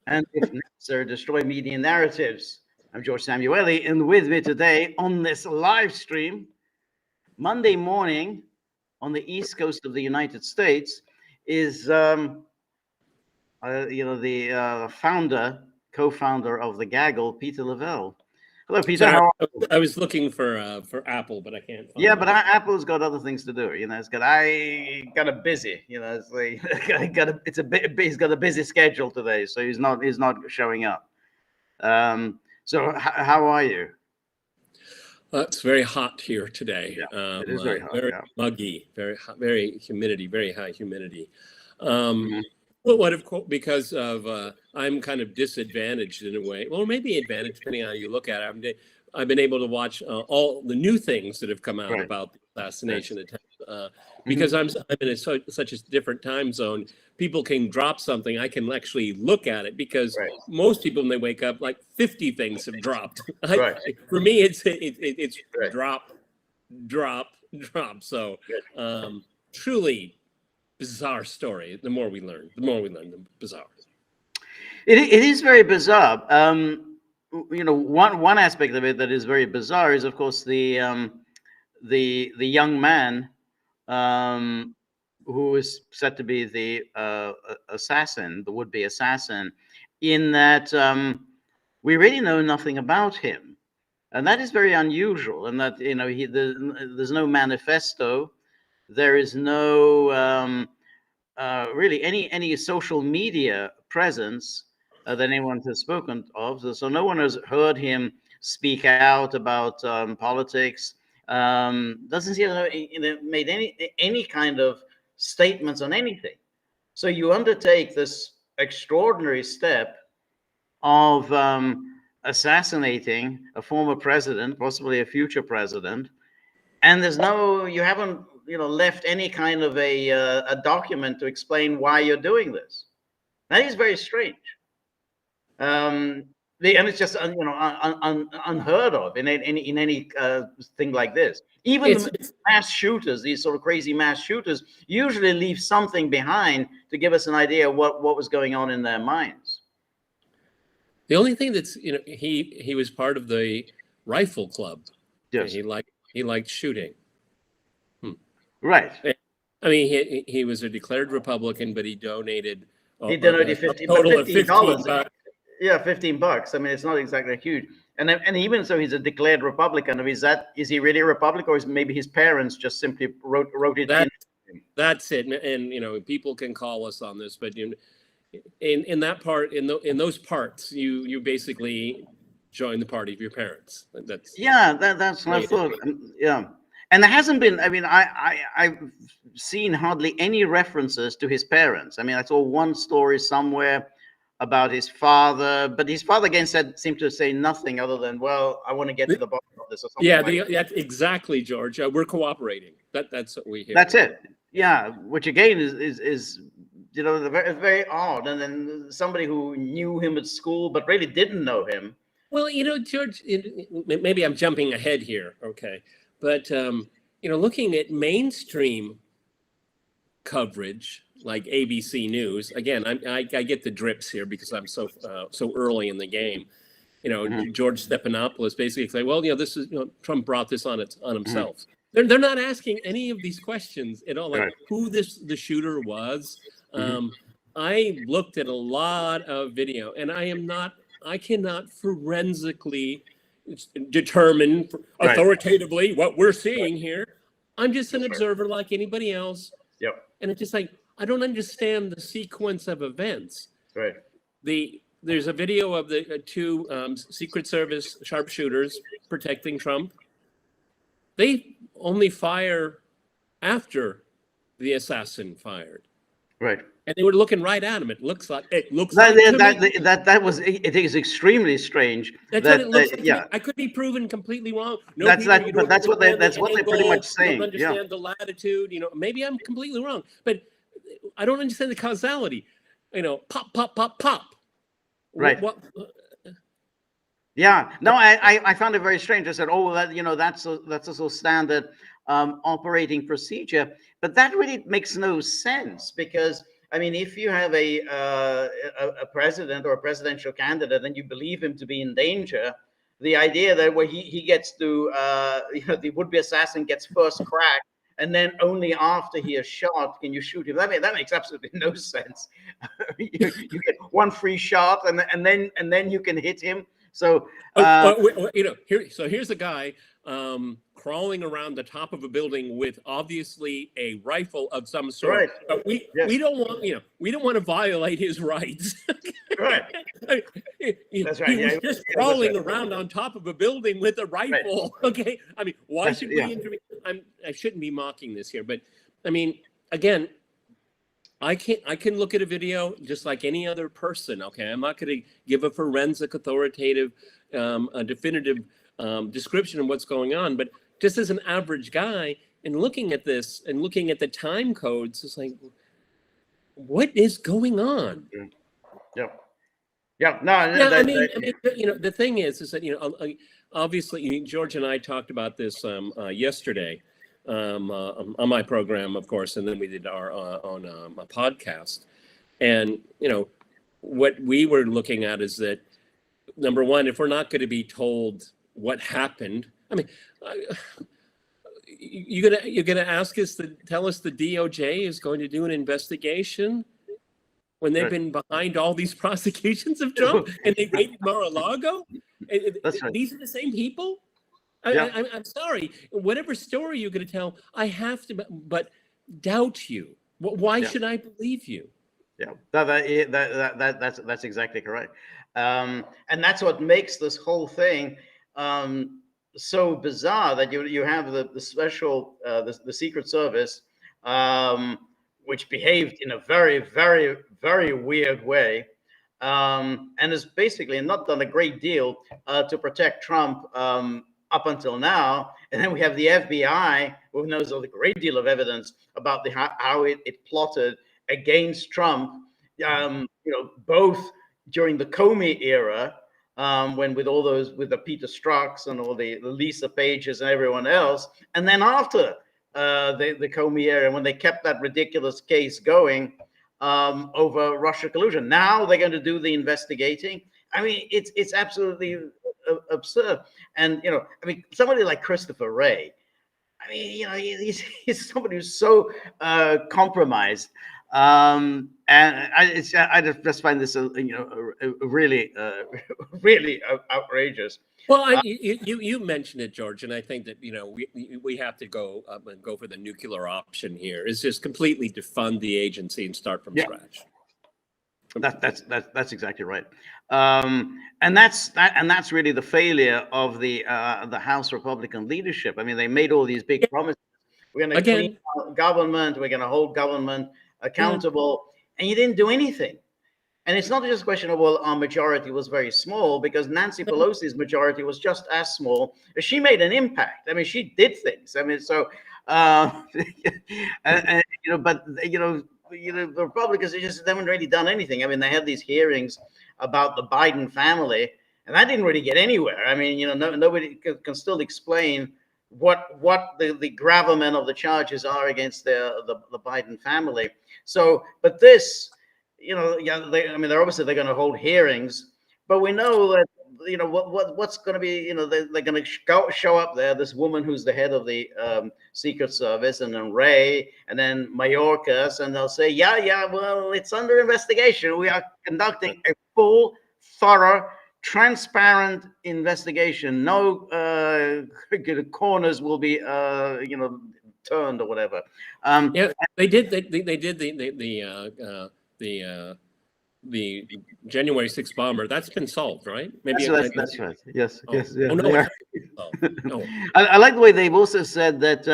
And if necessary, destroy media narratives. I'm George Samueli, and with me today on this live stream, Monday morning on the East Coast of the United States, is the co-founder of the Gaggle, Peter Lavelle. Hello, Peter. Sorry, How are you? I was looking for Apple, but I can't find Yeah, it. but Apple's got other things to do. I got a busy. It's like he's got a busy schedule today, so he's not showing up. So how are you? It's very hot here today. Yeah, it is very hot. Very Yeah. muggy, very hot, very high humidity. Mhm. Well, because of I'm kind of disadvantaged in a way. Well, maybe advantaged depending on how you look at it. I've been able to watch all the new things that have come out Right. about the assassination attempt. Mm-hmm. Because I'm in such a different time zone, people can drop something. I can actually look at it because Right. most people, when they wake up, like 50 things have dropped. Right. For me, it's Right. drop. So truly bizarre story. The more we learn, the bizarre. It is very bizarre. One aspect of it that is very bizarre is, of course, the young man who is said to be the assassin, the would-be assassin, in that we really know nothing about him, and that is very unusual. And that there's no manifesto, there is no really any social media presence that anyone has spoken of. So no one has heard him speak out about politics. Doesn't seem to have made any kind of statements on anything. So you undertake this extraordinary step of assassinating a former president, possibly a future president, and you haven't left any kind of a document to explain why you're doing this. That is very strange. And it's just unheard of in any thing like this. Even the mass shooters, these sort of crazy mass shooters, usually leave something behind to give us an idea of what was going on in their minds. The only thing that's he was part of the rifle club. Yes. He liked shooting. Right. I mean, he was a declared Republican, but he donated. He donated $15. Yeah, $15. I mean, it's not exactly huge. And even so, he's a declared Republican. Is he really a Republican, or is maybe his parents just simply wrote it in? That's it. And people can call us on this, but in that part, in those parts, you basically join the party of your parents. That's what I thought. Yeah. And there hasn't been. I mean, I've seen hardly any references to his parents. I mean, I saw one story somewhere about his father, but his father again seemed to say nothing other than, "Well, I want to get to the bottom of this," or something. Yeah, that's exactly, George. We're cooperating. That's what we hear. That's it. Yeah, which again is very, very odd. And then somebody who knew him at school but really didn't know him. Well, George, maybe I'm jumping ahead here. Okay. But, looking at mainstream coverage like ABC News, again, I get the drips here because I'm so early in the game. George Stephanopoulos basically say, well, this is, Trump brought this on himself. Mm-hmm. They're not asking any of these questions at all, like right. Who the shooter was. I looked at a lot of video, and I cannot forensically determine authoritatively what we're seeing here. I'm just an observer like anybody else. Yep. And it's just like, I don't understand the sequence of events. Right. There's a video of the two Secret Service sharpshooters protecting Trump. They only fire after the assassin fired. Right. And they were looking right at him. It looks like it is extremely strange. That's what it looks like. Yeah, I could be proven completely wrong. That's what they're pretty much saying. You don't understand the latitude. Maybe I'm completely wrong, but I don't understand the causality. Pop, pop, pop, pop. Right. Yeah. No, I found it very strange. I said, oh, that's a sort of standard operating procedure, but that really makes no sense because I mean, if you have a president or a presidential candidate and you believe him to be in danger, the idea that where he gets to, the would-be assassin gets first crack, and then only after he is shot can you shoot him. That makes absolutely no sense. You get one free shot, and then you can hit him. So here's a guy crawling around the top of a building with obviously a rifle of some sort. right, But we don't want we don't want to violate his rights. right. That's right. He was just crawling around on top of a building with a rifle. Right. Okay, I mean, why should we intervene? I shouldn't be mocking this here, but I mean, again, I can look at a video just like any other person. Okay, I'm not going to give a forensic, authoritative, a definitive description of what's going on, but just as an average guy, and looking at this and looking at the time codes, it's like, what is going on? Yeah. Yeah. No. Yeah. I mean, the thing is that obviously George and I talked about this yesterday. On my program, of course, and then we did our on a podcast. And what we were looking at is that, number one, if we're not going to be told what happened, I mean, you're gonna ask us to tell us the DOJ is going to do an investigation when they've been behind all these prosecutions of Trump and they raided Mar-a-Lago? That's right. These are the same people. I'm sorry. Whatever story you're going to tell, I have to, but doubt you. Why should I believe you? Yeah, that's exactly correct. And that's what makes this whole thing so bizarre, that you have the special the Secret Service, which behaved in a very, very, very weird way, and has basically not done a great deal to protect Trump up until now. And then we have the FBI, who knows a great deal of evidence about how it plotted against Trump, both during the Comey era, when with the Peter Strzok's and all the Lisa Pages and everyone else, and then after the Comey era, when they kept that ridiculous case going over Russia collusion. Now they're going to do the investigating. I mean, it's absolutely absurd. And I mean, somebody like Christopher Wray, I mean, he's somebody who's so compromised, and I just find this really really outrageous. Well, you mentioned it, George, and I think that we have to go and go for the nuclear option here. Is just completely defund the agency and start from scratch. That's exactly right, and that's really the failure of the House Republican leadership. I mean, they made all these big promises. We're going to clean government. We're going to hold government accountable, and you didn't do anything. And it's not just a question of, well, our majority was very small, because Nancy Pelosi's majority was just as small. She made an impact. I mean, she did things. I mean, so but the Republicans, they just haven't really done anything. I mean, they had these hearings about the Biden family, and that didn't really get anywhere. I mean, nobody can still explain what the gravamen of the charges are against the Biden family. So, but this, they're obviously going to hold hearings, but we know that what's going to be, they're going to show up there, this woman who's the head of the Secret Service, and then Ray, and then Mayorkas, and they'll say, well, it's under investigation. We are conducting a full, thorough, transparent investigation. No corners will be turned or whatever. They did the January 6th bomber. That's been solved, right? Maybe that's right. Yes. Yes. Oh, no. I like the way they've also said that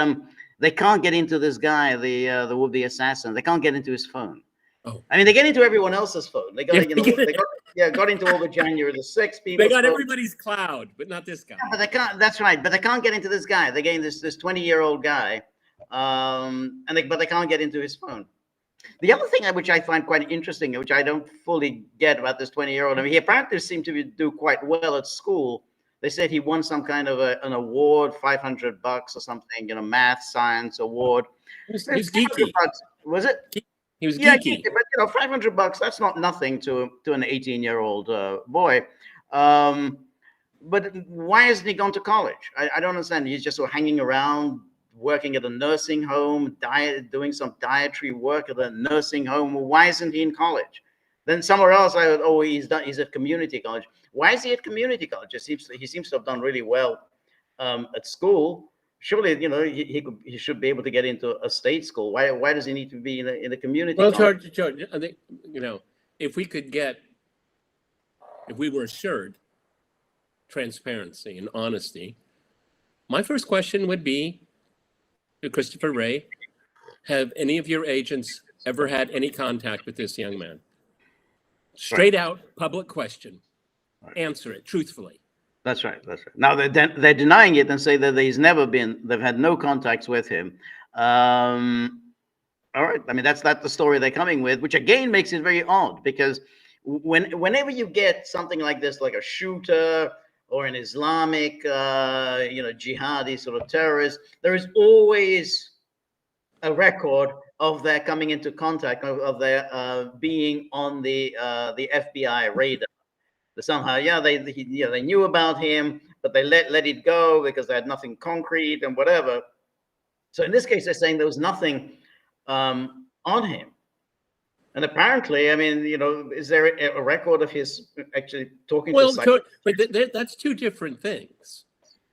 they can't get into this guy, the would-be assassin. They can't get into his phone. Oh. I mean, they get into everyone else's phone. They got, got into all the January the 6th people. They got everybody's cloud, but not this guy. Yeah, but they can't. That's right. But they can't get into this guy. They get this 20-year-old guy, but they can't get into his phone. The other thing which I find quite interesting, which I don't fully get about this 20-year-old, I mean, he apparently seemed to do quite well at school. They said he won some kind of an award, $500 or something, math, science award. He's geeky. Was it? He was Yeah, geeky. but $500, that's not nothing to an 18-year-old boy. Um, but why hasn't he gone to college? I don't understand. He's just sort of hanging around, working at a nursing home, doing some dietary work at a nursing home. Why isn't he in college? Then somewhere else, I would, oh, he's at community college. Why is he at community college? He seems to have done really well at school. Surely, he should be able to get into a state school. Why does he need to be in a community Well, college? George, I think, if we were assured transparency and honesty, my first question would be to Christopher Wray, have any of your agents ever had any contact with this young man? Straight out, public question. Answer it truthfully. That's right. Now they're denying it and say that they've had no contacts with him. All right. I mean, that's the story they're coming with, which again makes it very odd, because whenever you get something like this, like a shooter or an Islamic, jihadi sort of terrorist, there is always a record of their coming into contact, of their being on the FBI radar. Somehow, they knew about him, but they let it go because they had nothing concrete and whatever. So in this case, they're saying there was nothing on him. And apparently, I mean, is there a record of his actually talking to? But that's two different things.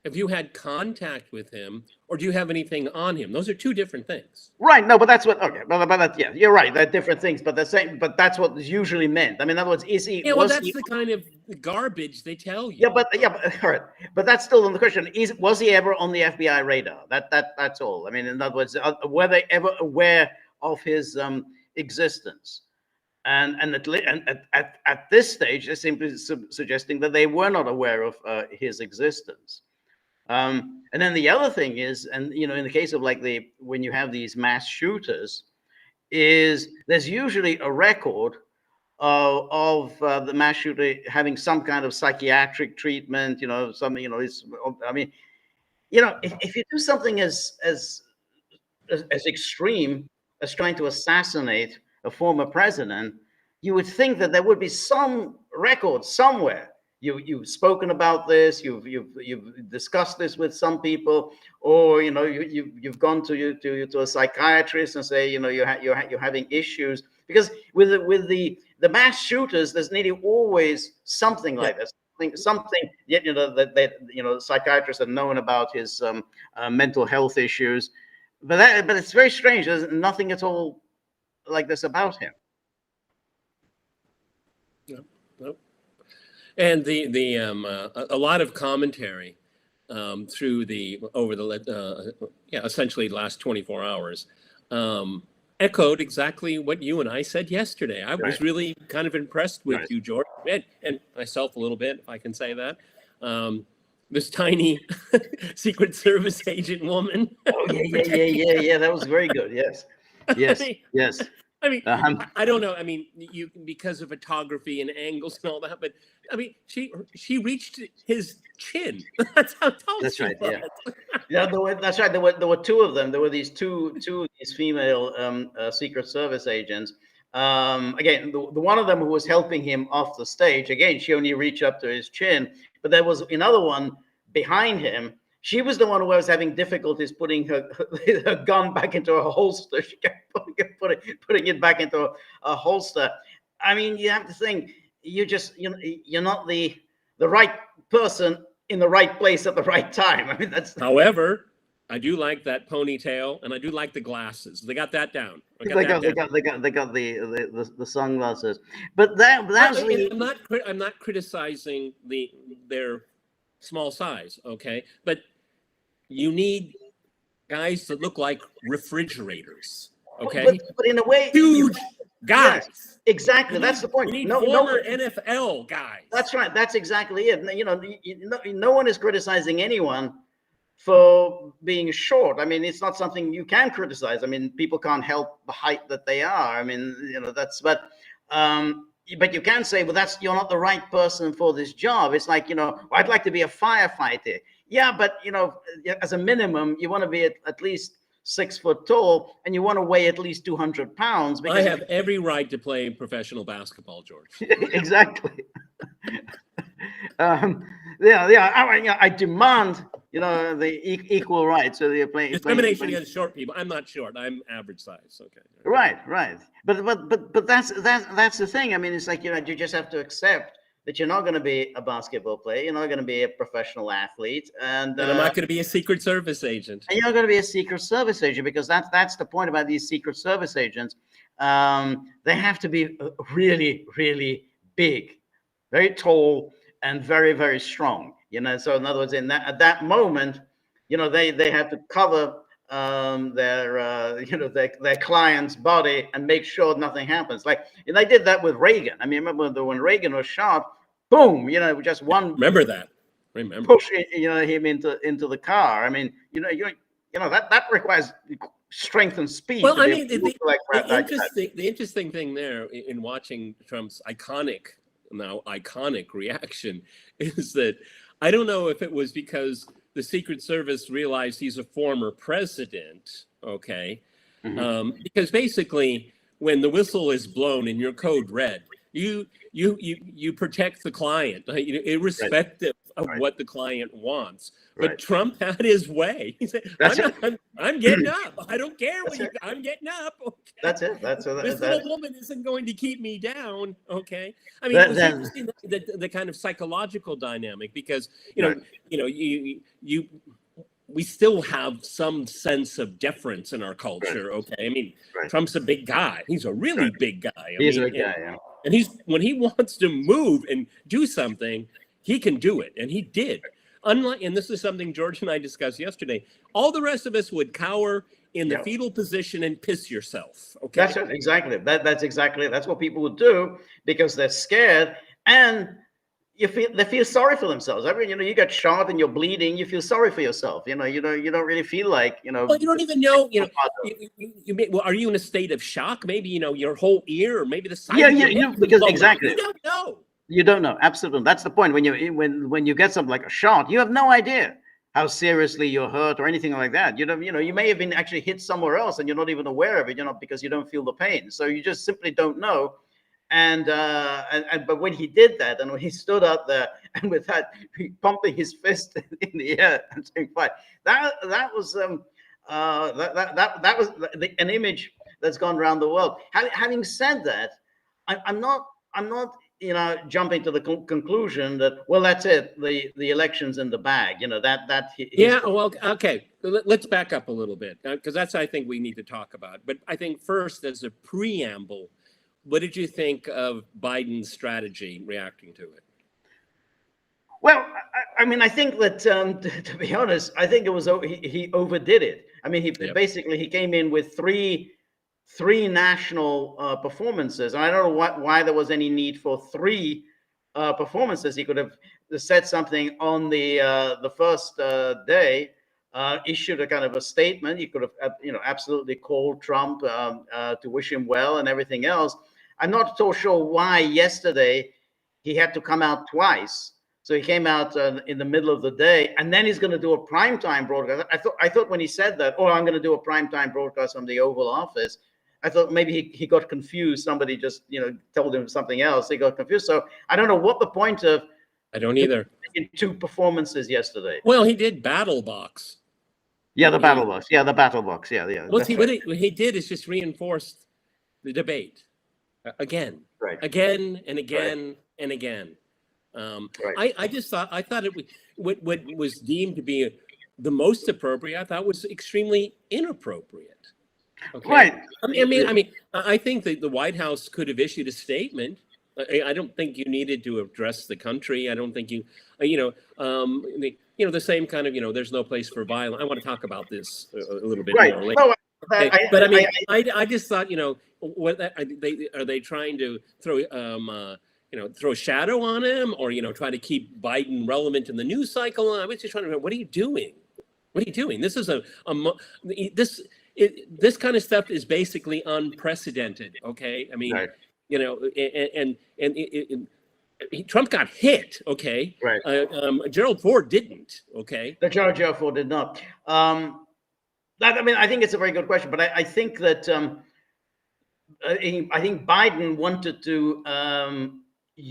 Have you had contact with him, or do you have anything on him? Those are two different things. Right. No, but that's what. Okay. But that, yeah, you're right. They're different things, but they're saying. But that's what is usually meant. I mean, in other words, is he? Yeah. Well, that's the kind of garbage they tell you. Yeah, but all right. But that's still on the question. Was he ever on the FBI radar? That's all. I mean, in other words, were they ever aware of his existence? And at this stage, they're simply suggesting that they were not aware of his existence. And then the other thing is, and in the case of when you have these mass shooters, is there's usually a record of the mass shooter having some kind of psychiatric treatment. If you do something as extreme as trying to assassinate a former president, you would think that there would be some record somewhere. You've spoken about this. You've discussed this with some people, or you've gone to a psychiatrist and say you're having issues, because with the mass shooters, there's nearly always something like this. Something that psychiatrists have known about his mental health issues, but it's very strange. There's nothing at all like this about him. Nope. And a lot of commentary through essentially the last 24 hours echoed exactly what you and I said yesterday. I was really kind of impressed with you, George, and myself a little bit, if I can say that. This tiny Secret Service agent woman. Oh yeah. That was very good. Yes. Yes. I mean, I don't know. I mean, because of photography and angles and all that, but I mean, she reached his chin. That's how tall that's she right, was. Yeah. That's right. There were two of them. There were these two these female Secret Service agents. Again, the one of them who was helping him off the stage. Again, she only reached up to his chin, but there was another one behind him. She was the one who was having difficulties putting her gun back into a holster. She kept putting it back into a holster. I mean, you have to think, you're not the right person in the right place at the right time. I mean, that's. However, I do like that ponytail, and I do like the glasses. They got that down. They got the sunglasses. But I'm not criticizing their small size, okay? But you need guys that look like refrigerators, okay? But in a way, huge guys. Yes, exactly. That's the point. You need former NFL guys. That's right. That's exactly it. No one is criticizing anyone for being short. I mean, it's not something you can criticize. I mean, people can't help the height that they are. I mean, but you can say, well, you're not the right person for this job. It's like, I'd like to be a firefighter. Yeah, but as a minimum, you want to be at least 6 foot tall, and you want to weigh at least 200 pounds. I have every right to play professional basketball, George. Exactly. I demand, the equal rights. So you're playing Discrimination against short people. I'm not short. I'm average size. Okay. Right. But that's the thing. I mean, it's like, you just have to accept that you're not going to be a basketball player. You're not going to be a professional athlete, and I'm not going to be a Secret Service agent. And you're not going to be a Secret Service agent, because that's the point about these Secret Service agents. They have to be really, really big, very tall, and very, very strong. So in other words, at that moment, they have to cover their client's body and make sure nothing happens. Like, and they did that with Reagan. I mean, remember when Reagan was shot, boom, just one. Remember that. Push, him into the car. I mean, that requires strength and speed. Well, I mean, the interesting thing there in watching Trump's iconic reaction is that I don't know if it was because the Secret Service realized he's a former president, okay? Because basically, when the whistle is blown and your code red, you protect the client, irrespective of what the client wants. But Trump had his way. He said, I'm getting up. I don't care what I'm getting up. Okay? That's it. This little woman isn't going to keep me down. Okay. I mean, it's interesting the kind of psychological dynamic, because we still have some sense of deference in our culture. Okay. I mean, Trump's a big guy. He's a really big guy. He's a big guy, yeah. And when he wants to move and do something, he can do it. And he did. And this is something George and I discussed yesterday, all the rest of us would cower in the fetal position and piss yourself. Okay. That's it, exactly. That's what people would do, because they're scared, and they feel sorry for themselves. I mean, you get shot and you're bleeding, you feel sorry for yourself. You don't really feel like, Well, you don't even know, are you in a state of shock? Maybe, your whole ear, or maybe the side of your head, because exactly. You don't know. You don't know. Absolutely. That's the point. When you get something like a shot, you have no idea how seriously you're hurt or anything like that. You may have been actually hit somewhere else and you're not even aware of it, because you don't feel the pain. So you just simply don't know. But when he did that, and when he stood out there and with that, he pumping his fist in the air and saying fight, that was an image that's gone around the world. Having said that, I'm not jumping to the conclusion that, well, that's it, the election's in the bag. Well, okay, let's back up a little bit, because that's, I think, we need to talk about. But I think first, as a preamble, what did you think of Biden's strategy reacting to it? Well, I mean, I think that, to be honest, I think it was he overdid it. I mean, he came in with three national performances, and I don't know why there was any need for three performances. He could have said something on the first day, issued a kind of a statement. He could have absolutely called Trump to wish him well and everything else. I'm not so sure why yesterday he had to come out twice. So he came out in the middle of the day, and then he's going to do a primetime broadcast. I thought when he said that, I'm going to do a primetime broadcast from the Oval Office, I thought maybe he got confused. Somebody just, told him something else. He got confused. So I don't know what the point of. I don't either. Two performances yesterday. Well, he did Battle Box. Yeah, the Battle Box. Yeah, the Battle Box. Yeah. What he did is just reinforced the debate again, again and again and again. I thought it was what was deemed to be the most appropriate. I thought was extremely inappropriate. Okay. Right. I think that the White House could have issued a statement. I don't think you needed to address the country. I don't think you, the same kind of, there's no place for violence. I want to talk about this a little bit more later. Well, I just thought, what are they trying to throw, throw a shadow on him, or try to keep Biden relevant in the news cycle? I was just trying to remember, what are you doing? What are you doing? This is this kind of stuff is basically unprecedented. Okay, I mean, Trump got hit. Okay, right. Gerald Ford didn't. Okay, Gerald Ford did not. I mean, I think it's a very good question, but I think that I think Biden wanted to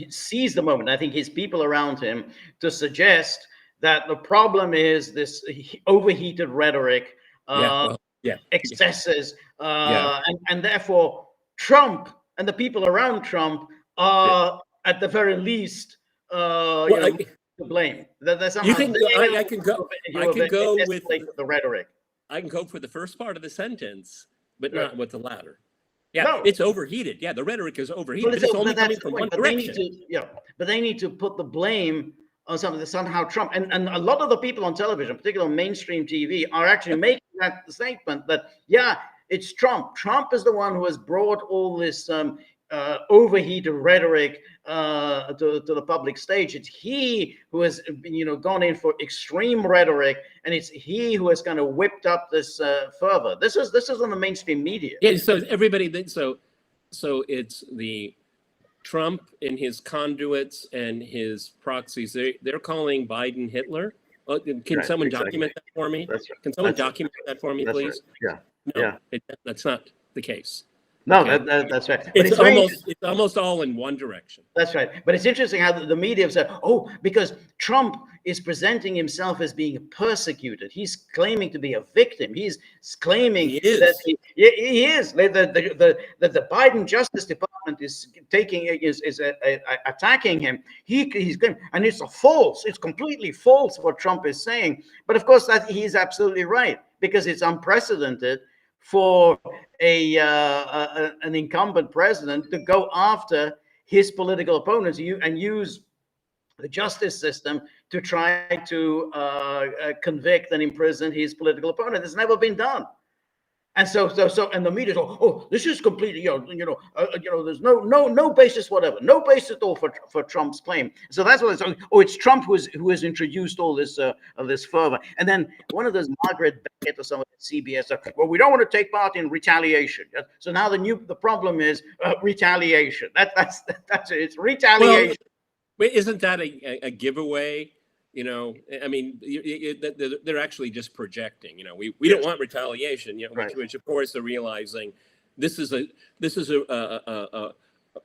seize the moment. I think his people around him to suggest that the problem is this overheated rhetoric, Yeah, uh, well, yeah, excesses, yeah, and therefore Trump and the people around Trump yeah. are at the very least, Well, to blame. That you somehow can they go. are I can go. I who have can go with. escalated the rhetoric. I can go for the first part of the sentence, but Right. not with the latter. Yeah, No, it's overheated. Yeah, the rhetoric is overheated, well, but it's only but coming that's the from one point. But they need direction. to, but they need to put the blame on something. Somehow Trump and a lot of the people on television, particularly on mainstream TV, are actually making that statement that it's Trump. Trump is the one who has brought all this overheated rhetoric to the public stage. It's he who has gone in for extreme rhetoric, and it's he who has kind of whipped up this fervor. This is on the mainstream media. Yeah, so everybody. So it's the Trump and his conduits and his proxies. They're calling Biden Hitler. Can Right, someone exactly. document that for me? That's right. Can someone That's right. document that for me, That's right. please? Yeah. No, Yeah. that's not the case. No, Okay, that's right. But it's very it's almost all in one direction. That's right. But it's interesting how the media have said, oh, because Trump is presenting himself as being persecuted. He's claiming to be a victim. He's claiming He is. that he is. The Biden Justice Department is attacking him. He's claiming, and it's it's completely false what Trump is saying. But of course, that he's absolutely right, because it's unprecedented for an incumbent president to go after his political opponents and use the justice system to try to convict and imprison his political opponent. It's never been done. And so, and the media, oh, this is completely, there's no basis, whatever, no basis at all for Trump's claim. So that's what it's. Oh, it's Trump who has introduced all this this fervor. And then one of those Margaret Beckett or someone at CBS, well, we don't want to take part in retaliation. So now the problem is retaliation. That's it. It's retaliation. Well, isn't that a giveaway? I mean, they're actually just projecting. We don't want retaliation. Right. Which of course they're realizing this is a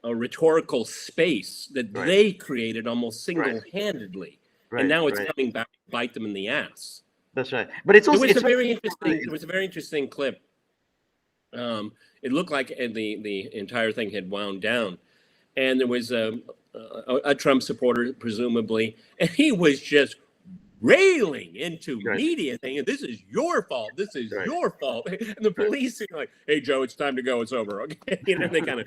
rhetorical space that Right. they created almost single-handedly, Right. and now it's Right. coming back to bite them in the ass. That's right. But it's also There was a very interesting clip. It looked like the entire thing had wound down, and there was a Trump supporter, presumably, and he was just railing into Right. media, saying, "This is your fault. This is Right. your fault." And the police are like, "Hey, Joe, it's time to go. It's over." Okay, they kind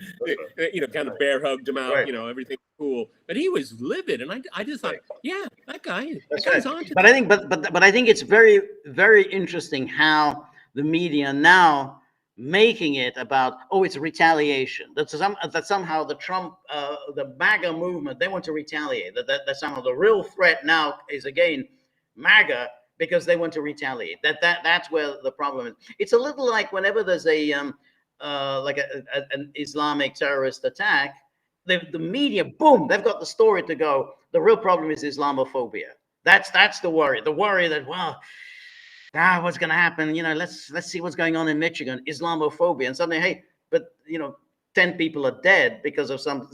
of bear hugged him out. Right. Everything's cool, but he was livid, and I just thought, yeah, that guy's right. on to But I think, but I think it's very, very interesting how the media now making it about, oh, it's retaliation. That somehow the Trump, the MAGA movement, they want to retaliate. That somehow the real threat now is again MAGA, because they want to retaliate. That's where the problem is. It's a little like whenever there's an Islamic terrorist attack, the media, boom, they've got the story to go. The real problem is Islamophobia. That's the worry. The worry that, well, what's going to happen? Let's see what's going on in Michigan. Islamophobia, and suddenly, hey, but 10 people are dead because of some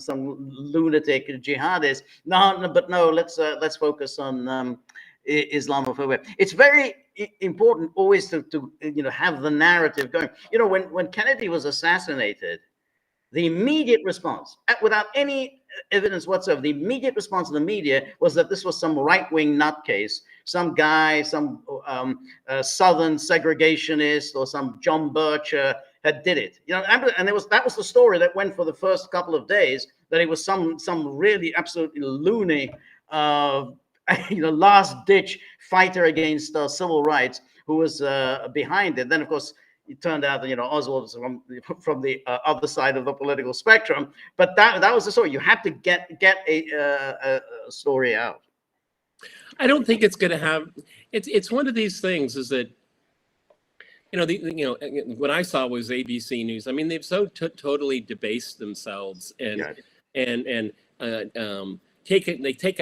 lunatic jihadist. No. Let's focus on Islamophobia. It's very important always to have the narrative going. When Kennedy was assassinated, the immediate response, without any evidence whatsoever, the immediate response of the media was that this was some right-wing nutcase, some guy, some Southern segregationist, or some John Birch had did it. And that was the story that went for the first couple of days, that it was some really absolutely loony, last-ditch fighter against civil rights who was behind it. Then, of course, it turned out that Oswald was from the other side of the political spectrum, but that was the story. You had to get a story out. I don't think it's going to have. It's one of these things. Is that what I saw was ABC News. I mean, they've so totally debased themselves and take it. They take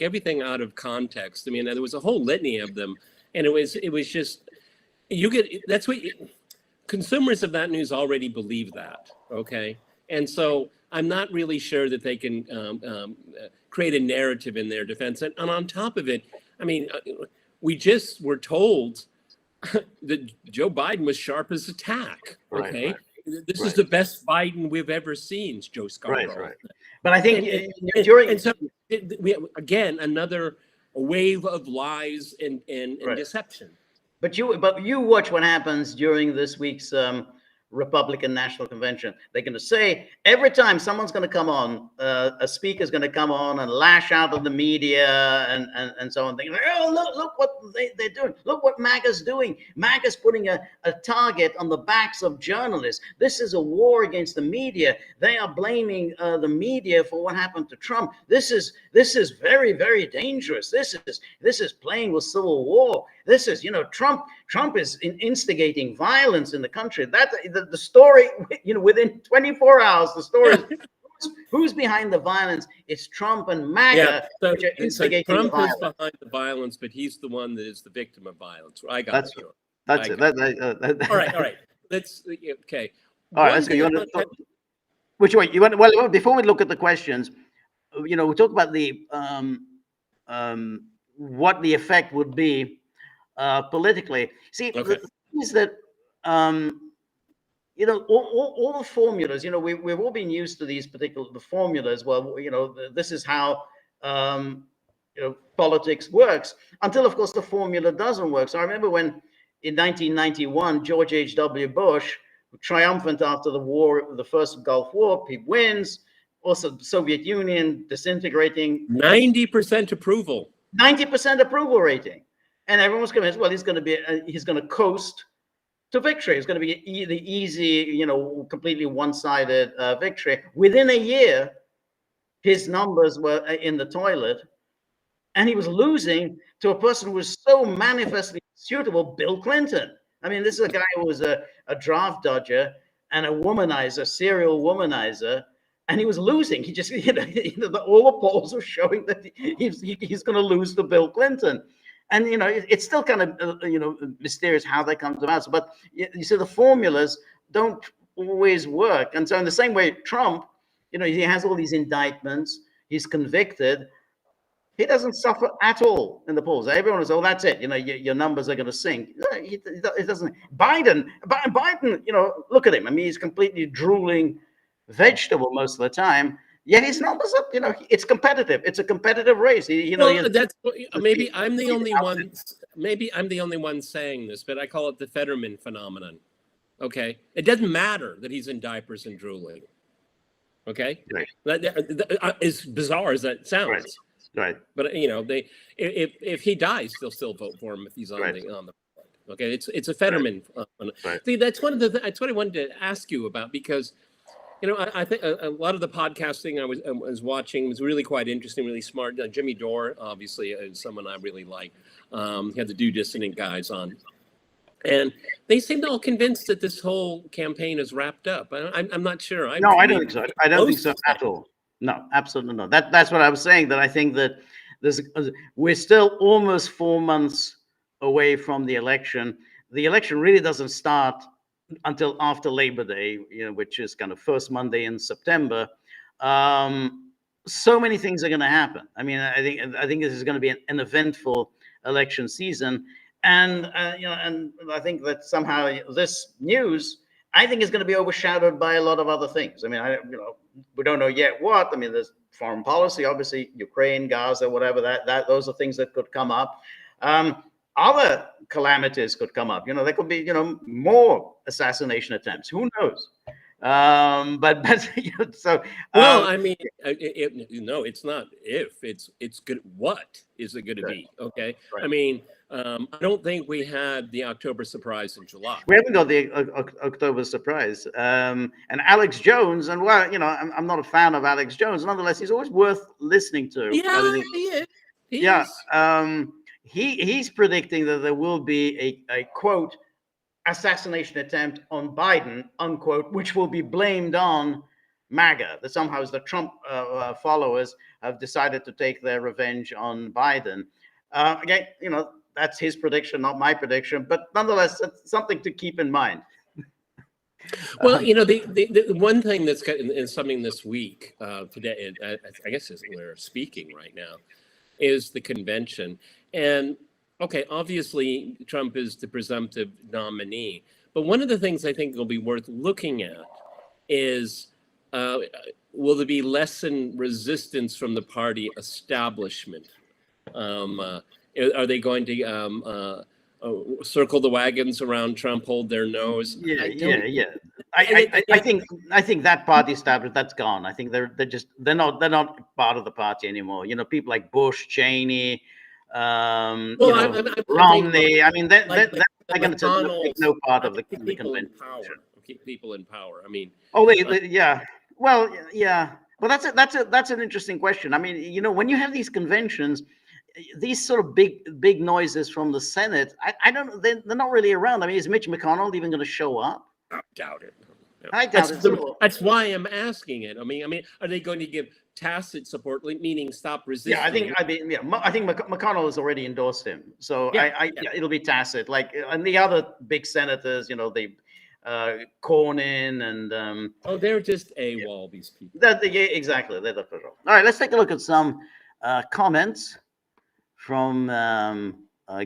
everything out of context. I mean, there was a whole litany of them, and it was just. You get that's what consumers of that news already believe that. Okay, and so I'm not really sure that they can create a narrative in their defense. And on top of it, I mean, we just were told that Joe Biden was sharp as a tack. Right, Okay, right, this is right, the best Biden we've ever seen, Joe right, Scarborough. right. But I think And during so we again another wave of lies and right. deception. But you watch what happens during this week's Republican National Convention. They're going to say every time someone's going to come on, a speaker's going to come on and lash out at the media and so on. Thinking, oh, look what they're doing. Look what MAGA's doing. MAGA's putting a target on the backs of journalists. This is a war against the media. They are blaming the media for what happened to Trump. This is very, very dangerous. This is playing with civil war. This is, Trump is instigating violence in the country. That the story, within 24 hours, the story is who's behind the violence? It's Trump and MAGA, which are instigating Trump the violence. is behind the violence, but he's the one that is the victim of violence. I got That's it. That's it. All right. Let's okay. All right, let's go. You want to which way you want? Well, before we look at the questions, we talk about the what the effect would be politically. See, the thing is that all the formulas. We've all been used to these particular formulas. Well, this is how politics works. Until, of course, the formula doesn't work. So I remember when in 1991, George H.W. Bush, triumphant after the war, the first Gulf War, he wins. Also, the Soviet Union disintegrating. 90% approval. 90% approval rating, and everyone was convinced. Well, he's going to coast to victory. It's going to be the easy, completely one-sided victory. Within a year, his numbers were in the toilet, and he was losing to a person who was so manifestly suitable, Bill Clinton. I mean, this is a guy who was a draft dodger and a womanizer, serial womanizer, and he was losing. He just, all the polls were showing that he's going to lose to Bill Clinton. And, it's still kind of, mysterious how they come about. But you see, the formulas don't always work. And so in the same way, Trump, he has all these indictments. He's convicted. He doesn't suffer at all in the polls. Everyone is, that's it. Your numbers are going to sink. It doesn't. Biden, look at him. I mean, he's completely drooling vegetable most of the time. Yet his numbers up. It's competitive. It's a competitive race. That's maybe I'm the only one. Maybe I'm the only one saying this, but I call it the Fetterman phenomenon. Okay, it doesn't matter that he's in diapers and drooling. Okay, right. As bizarre as that sounds. Right. But if he dies, they'll still vote for him if he's on the board. Okay, it's a Fetterman. Right. See, that's that's what I wanted to ask you about, because I think a lot of the podcasting I was watching was really quite interesting, really smart. Jimmy Dore, obviously, is someone I really like. He had the Do Dissident guys on, and they seemed all convinced that this whole campaign is wrapped up. I'm not sure. I don't think so. I don't think so at all. No, absolutely not. That's what I was saying. That I think that we're still almost 4 months away from the election. The election really doesn't start until after Labor Day, which is kind of first Monday in September. So many things are going to happen. I mean, I think this is going to be an eventful election season, and and I think that somehow this news, I think, is going to be overshadowed by a lot of other things. I mean, we don't know yet what. I mean, there's foreign policy, obviously, Ukraine, Gaza, whatever. That those are things that could come up. Other calamities could come up. There could be, more assassination attempts. Who knows? So. Well, I mean, it's not if. It's good. What is it going to be? Okay. Right. I mean, I don't think we had the October surprise in July. We haven't got the October surprise. And Alex Jones, and I'm not a fan of Alex Jones. Nonetheless, he's always worth listening to. Yeah, he is. He's predicting that there will be a quote assassination attempt on Biden, unquote, which will be blamed on MAGA. That somehow the Trump followers have decided to take their revenge on Biden. Again, that's his prediction, not my prediction, but nonetheless, it's something to keep in mind. Well, the one thing that's got in something this week, today, I guess as we're speaking right now, is the convention. And okay, obviously Trump is the presumptive nominee, but one of the things I think will be worth looking at is, will there be lessened resistance from the party establishment? Are they going to circle the wagons around Trump, hold their nose? Yeah. I think that party established, that's gone. I think they're not part of the party anymore. People like Bush, Cheney, Romney. I mean, they're going to take no part of the convention. Keep people in power. I mean, yeah. Well, yeah. Well, that's an interesting question. I mean, when you have these conventions, these sort of big noises from the Senate, I don't know, they're not really around. I mean, is Mitch McConnell even going to show up? I doubt it. I doubt it. That's why I'm asking it. I mean, are they going to give tacit support, meaning stop resisting? Yeah, I think McConnell has already endorsed him, so it'll be tacit. Like, and the other big senators, Cornyn and they're just AWOL, these people. Exactly. They're the patrol. All right, let's take a look at some comments from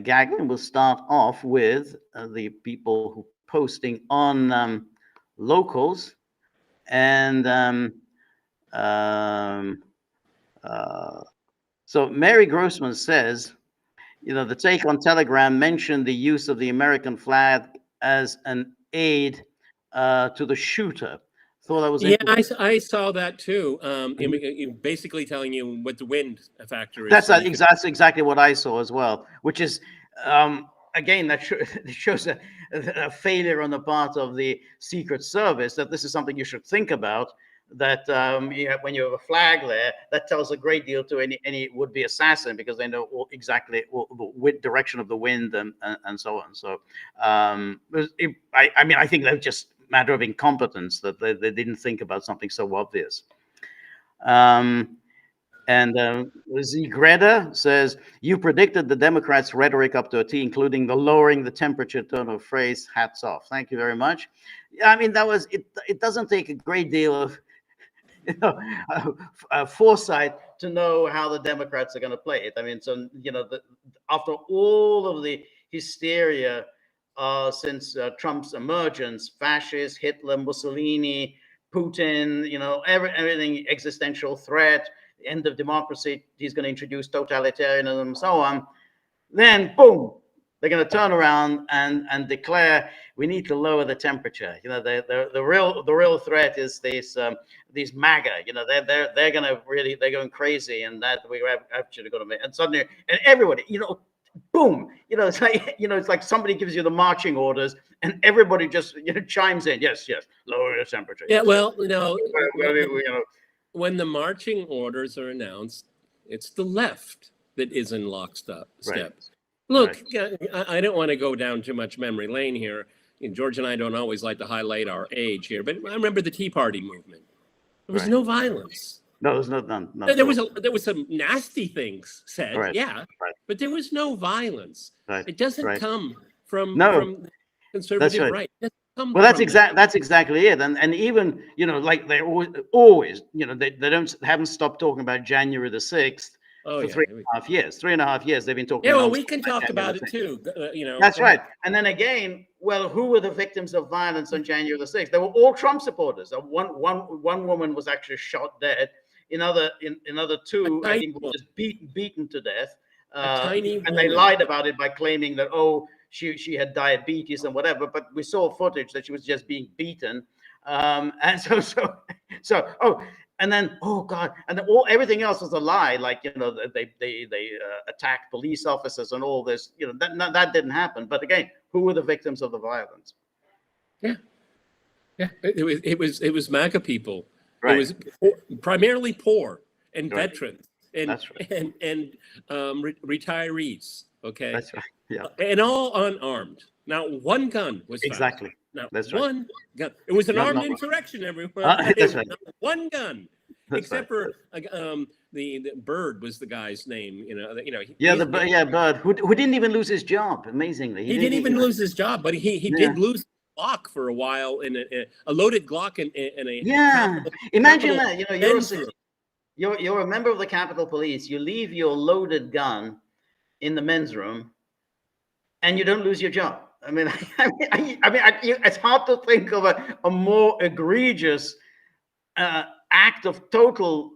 Gaggle, and we'll start off with the people who posting on locals, and so Mary Grossman says, the take on Telegram mentioned the use of the American flag as an aid to the shooter. Thought that was I saw that too. Basically telling you what the wind factor is. That's exactly what I saw as well, which is again, that shows a failure on the part of the Secret Service, that this is something you should think about, that when you have a flag there, that tells a great deal to any would-be assassin, because they know exactly the direction of the wind and so on. So I think that's just a matter of incompetence, that they didn't think about something so obvious. And Z Greta says, you predicted the Democrats' rhetoric up to a T, including the lowering the temperature tone of phrase. Hats off. Thank you very much. I mean, that was it. It doesn't take a great deal of foresight to know how the Democrats are going to play it. I mean, so after all of the hysteria since Trump's emergence, fascists, Hitler, Mussolini, Putin, everything, existential threat, end of democracy, he's going to introduce totalitarianism and so on, then boom, they're going to turn around and declare we need to lower the temperature. The real threat is these MAGA. They're going to really, they're going crazy, and that we have actually got to make. And suddenly, and everybody, boom, it's like somebody gives you the marching orders, and everybody just chimes in. Yes, lower the temperature. Yeah, well, when the marching orders are announced, it's the left that is in lockstep. Right. Look, I don't want to go down too much memory lane here. George and I don't always like to highlight our age here, but I remember the Tea Party movement. There was no violence. No, there was none. There was some nasty things said, but there was no violence. Right. It doesn't come from conservative right. Well, that's exactly it, and even like they always they haven't stopped talking about January the 6th for 3.5 years. 3.5 years they've been talking. Yeah, well, we can talk about it too. That's right. And then again, well, who were the victims of violence on January the 6th? They were all Trump supporters. One woman was actually shot dead. Another two, I think, were just beaten to death. And they lied about it by claiming that she had diabetes and whatever, but we saw footage that she was just being beaten, and and then God, and then everything else was a lie. Like they attacked police officers and all this. That didn't happen. But again, who were the victims of the violence? Yeah, it was MAGA people. Right. It was primarily poor and veterans and retirees. Okay. That's right. Yeah. And all unarmed. Now, one gun was found. Exactly. Now, that's one gun. It was an armed insurrection, everyone. That's right. One gun, except for the Bird was the guy's name. Yeah, Bird, who didn't even lose his job. Amazingly, He didn't even lose his job, but he Yeah. did lose Glock for a while in a loaded Glock in a Yeah. Imagine that. men's room. You're a member of the Capitol Police. You leave your loaded gun in the men's room, and you don't lose your job. I mean, it's hard to think of a more egregious act of total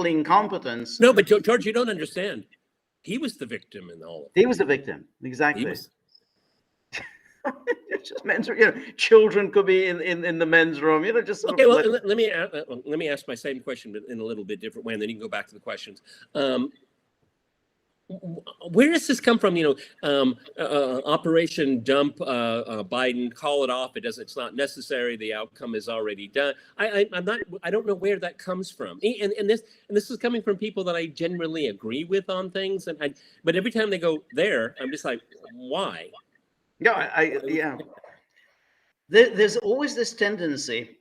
incompetence. No, but George, you don't understand. He was the victim in all of it. He was the victim, exactly. He was. It's just men's, children could be in the men's room, just Okay. Well, let me ask my same question, but in a little bit different way, and then you can go back to the questions. Where does this come from? Operation Dump Biden, call it off. It's not necessary. The outcome is already done. I don't know where that comes from. And this is coming from people that I generally agree with on things. But every time they go there, I'm just like, why? Yeah, there's always this tendency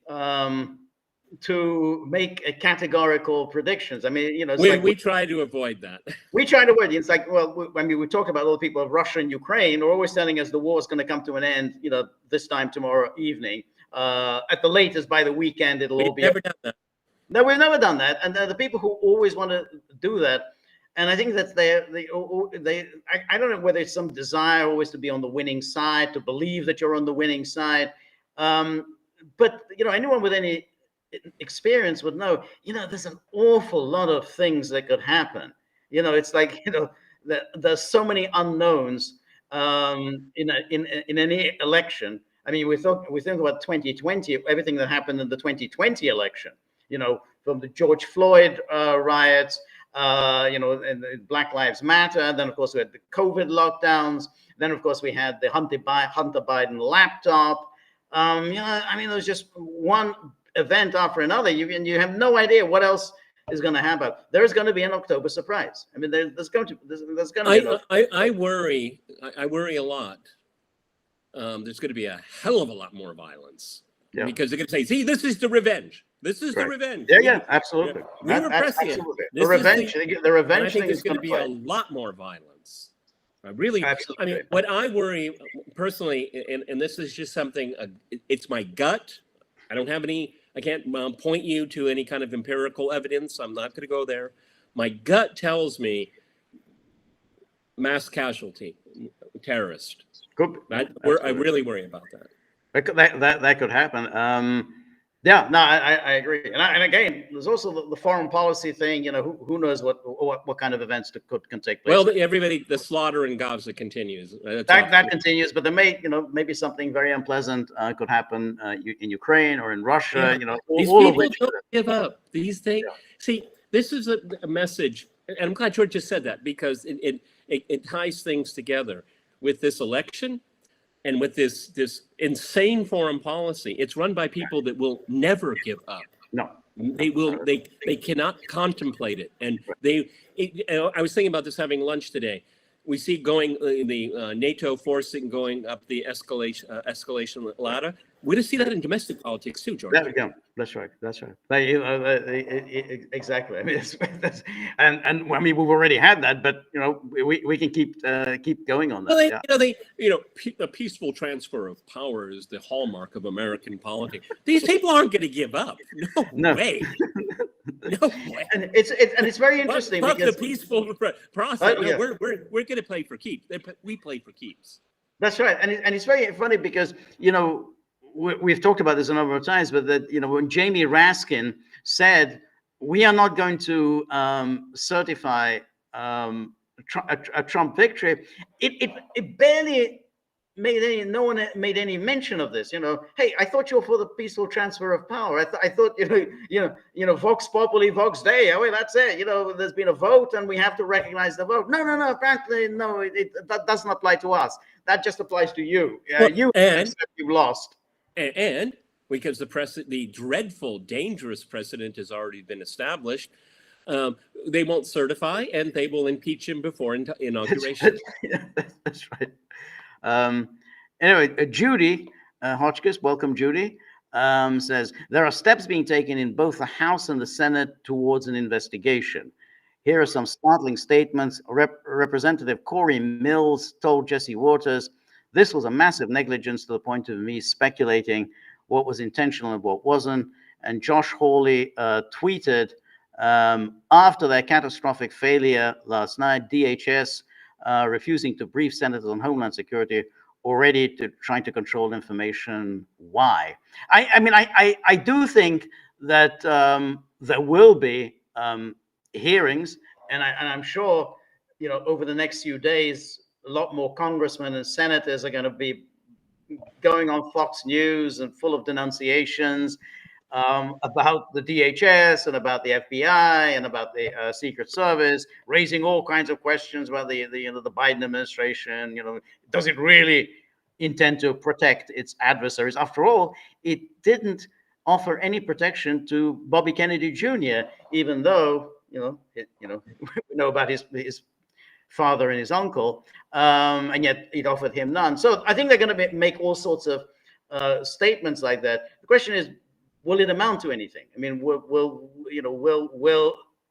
to make categorical predictions. I mean, we try to avoid that. We try to avoid it. It's like, well, I mean, we talk about all the people of Russia and Ukraine. They're always telling us the war is going to come to an end, this time tomorrow evening. At the latest, by the weekend, it'll all be. Never done that. No, we've never done that. And the people who always want to do that, and I think that I don't know whether it's some desire always to be on the winning side, to believe that you're on the winning side. But anyone with any experience would know, there's an awful lot of things that could happen. It's like, there's so many unknowns in any election. I mean, we think about 2020, everything that happened in the 2020 election, from the George Floyd riots, and Black Lives Matter. And then, of course, we had the COVID lockdowns. Then, of course, we had the Hunter Biden laptop. I mean, it was just one event after another. You have no idea what else is going to happen. There's going to be an October surprise. I mean, there's going to be. I worry a lot. There's going to be a hell of a lot more violence because they're going to say, "See, this is the revenge. This is the revenge." Yeah, absolutely. We were pressing it. The revenge. The revenge. I think there's going to be a lot more violence. Absolutely. I mean, what I worry personally, and this is just something. It's my gut. I can't point you to any kind of empirical evidence. I'm not going to go there. My gut tells me mass casualty, terrorist. Good. I really worry about that. That could happen. Yeah, no, I agree. And again, there's also the foreign policy thing. Who knows what kind of events can take place. Well, the slaughter in Gaza continues. That continues, but there maybe something very unpleasant could happen in Ukraine or in Russia. These all people of which don't give up. These things. Yeah. See, this is a message, and I'm glad George just said that because it ties things together with this election. And with this insane foreign policy, it's run by people that will never give up. No, they will. They cannot contemplate it. And I was thinking about this having lunch today. We see the NATO forcing going up the escalation ladder. We're going to see that in domestic politics too, George. There we go. That's right. Exactly. I mean, and I mean, we've already had that, but we can keep going on that. Well, a peaceful transfer of power is the hallmark of American politics. These people aren't going to give up. No way. No way. And it's very interesting because the peaceful process. We're going to play for keeps. We play for keeps. That's right, and it's very funny because we've talked about this a number of times, but that when Jamie Raskin said we are not going to certify a Trump victory, it barely no one made any mention of this. Hey, I thought you were for the peaceful transfer of power. I thought Vox Populi, Vox Dei. Oh, that's it. There's been a vote and we have to recognize the vote. No. Apparently, no. That doesn't apply to us. That just applies to you. You've lost. And because the dreadful, dangerous precedent has already been established, they won't certify and they will impeach him before inauguration. That's right. Anyway, Judy Hotchkiss, welcome, Judy, says there are steps being taken in both the House and the Senate towards an investigation. Here are some startling statements. Representative Corey Mills told Jesse Waters, "This was a massive negligence to the point of me speculating what was intentional and what wasn't." And Josh Hawley tweeted, after their catastrophic failure last night, DHS refusing to brief senators on Homeland Security, already trying to control information. Why? I do think that there will be hearings, and I'm sure, over the next few days, a lot more congressmen and senators are going to be going on Fox News and full of denunciations about the DHS and about the FBI and about the Secret Service, raising all kinds of questions about the Biden administration. Does it really intend to protect its adversaries? After all, it didn't offer any protection to Bobby Kennedy Jr., even though we know about his father and his uncle, and yet it offered him none. So I think they're going to make all sorts of statements like that. The question is, will it amount to anything? I mean, will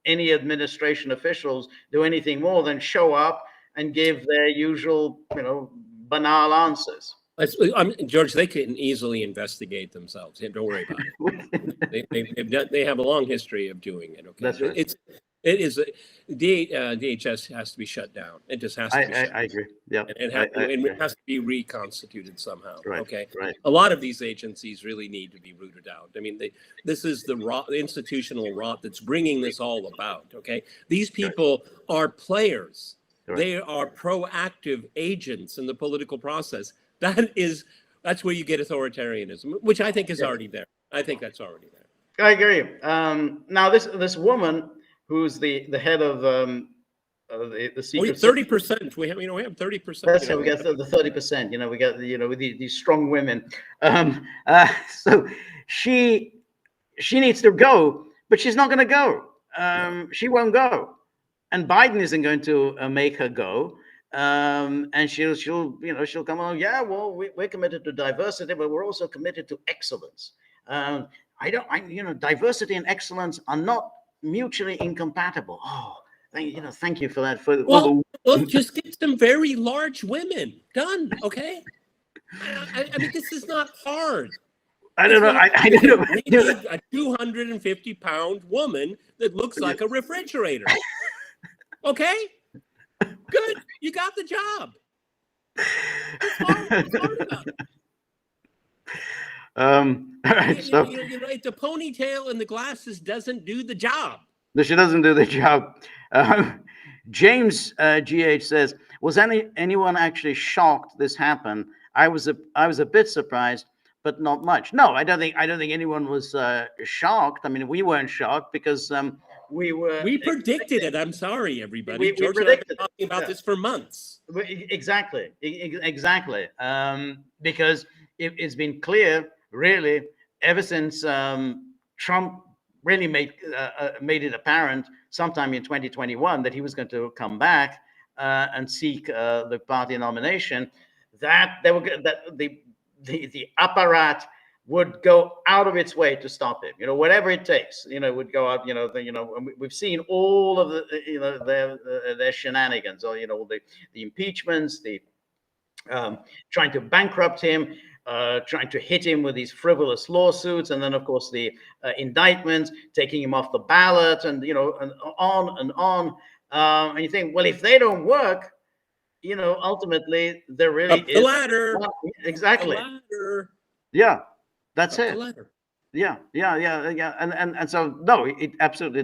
any administration officials do anything more than show up and give their usual, banal answers? George, they can easily investigate themselves. Don't worry about it. They have a long history of doing it. Okay, that's right. DHS has to be shut down. It just has to be shut down. I agree. Yeah. It has to be reconstituted somehow. Right, okay. Right. A lot of these agencies really need to be rooted out. I mean, this is the institutional rot that's bringing this all about. Okay. These people are players. Right. They are proactive agents in the political process. That's where you get authoritarianism, which I think is already there. I think that's already there. I agree. Now this woman who's the head of the Secret 30%. We have 30%. That's how we get the 30%. We got these strong women. So she needs to go, but she's not going to go. She won't go, and Biden isn't going to make her go. And she'll come along. Yeah, well, we're committed to diversity, but we're also committed to excellence. Diversity and excellence are not mutually incompatible. Oh, thank you for that. Well, just get some very large women. Done. Okay. I mean, this is not hard. I don't know. I don't know. We need a 250-pound woman that looks like a refrigerator. Okay. Good. You got the job. What's hard about it? All right. So the ponytail and the glasses doesn't do the job. She doesn't do the job. James GH says, was anyone actually shocked this happened? I was a bit surprised, but not much. No, I don't think anyone was shocked. I mean, we weren't shocked because we predicted it. I'm sorry, everybody. We predicted been talking about this for months. Exactly. Because it's been clear, really, ever since Trump really made it apparent sometime in 2021 that he was going to come back and seek the party nomination, that the apparatus would go out of its way to stop him. Whatever it takes. Would go out. We've seen all of the their shenanigans, or the impeachments, the trying to bankrupt him, trying to hit him with these frivolous lawsuits, and then of course the indictments, taking him off the ballot, and and on and on. And you think, well, if they don't work, ultimately there really up the ladder. Exactly. The ladder. Yeah, that's up it. The ladder. Yeah. And so no, it absolutely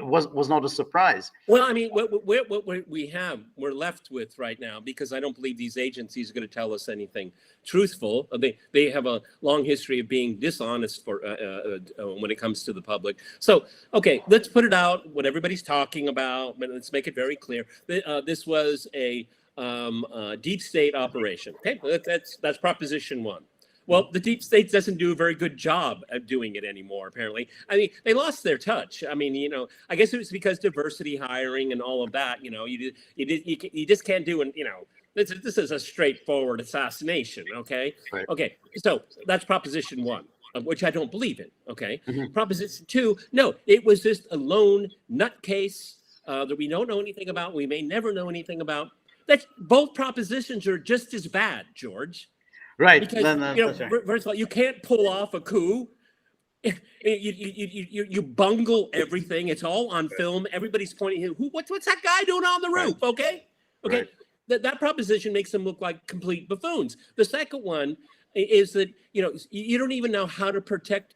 was not a surprise. Well, I mean, what we're left with right now, because I don't believe these agencies are going to tell us anything truthful. They have a long history of being dishonest when it comes to the public. So, okay, let's put it out. What everybody's talking about. Let's make it very clear. This was a deep state operation. Okay, that's proposition one. Well, the deep state doesn't do a very good job at doing it anymore, apparently. I mean, they lost their touch. I mean, I guess it was because diversity hiring and all of that, you just can't do it, this is a straightforward assassination, okay? Right. Okay, so that's proposition one. which I don't believe in. Okay. Mhm. Proposition 2, no, it was just a lone nutcase that we don't know anything about. We may never know anything about. That's both propositions are just as bad, George. Right. Because That's right. first of all, you can't pull off a coup. You bungle everything. It's all on film. Everybody's pointing. What's that guy doing on the roof? Right. Okay. Right. That proposition makes them look like complete buffoons. The second one is that you don't even know how to protect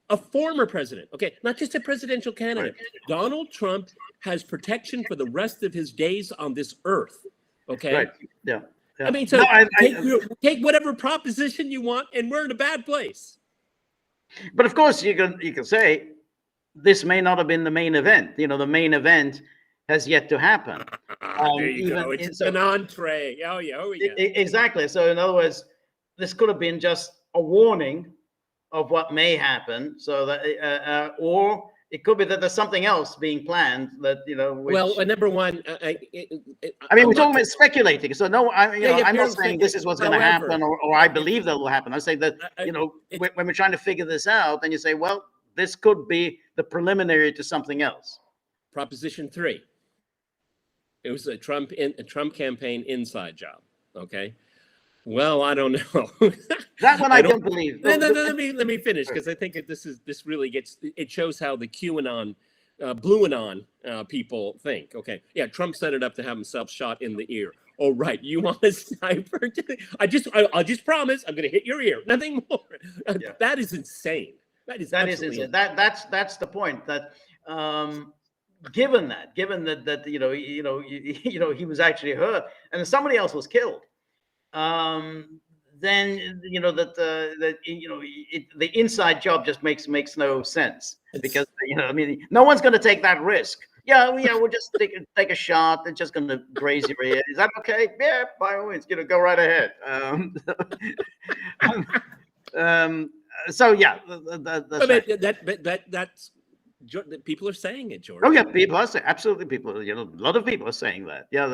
a former president. Okay, not just a presidential candidate. Right. Donald Trump has protection for the rest of his days on this earth. Okay. Right. Yeah. Yeah. I mean, so take whatever proposition you want, and we're in a bad place. But of course, you can say this may not have been the main event. The main event has yet to happen. There you go. It's an entree. Oh yeah. Oh yeah. Exactly. So in other words, this could have been just a warning of what may happen. So that, or it could be that there's something else being planned that Which, well, number one, I mean, we're talking about speculating. So no, I'm not saying this is what's going to happen, or I believe that will happen. I say that when we're trying to figure this out, and you say, well, this could be the preliminary to something else. Proposition 3. It was a Trump campaign inside job. Okay. Well, I don't know. That one I don't believe. No, let me finish, because I think this really it shows how the QAnon, Blue Anon people think. Okay, yeah, Trump set it up to have himself shot in the ear. Oh, right, you want a sniper? I'll just promise I'm going to hit your ear. Nothing more. Yeah. That is insane. That is insane. That's the point. That given that he was actually hurt and somebody else was killed. Then the inside job just makes no sense, because no one's going to take that risk. We'll just take a shot. They're just going to graze your ear. Is that okay? Yeah, by all means, go right ahead. So yeah, that's people are saying it, George. Oh yeah, people are saying, absolutely. People, a lot of people are saying that. Yeah,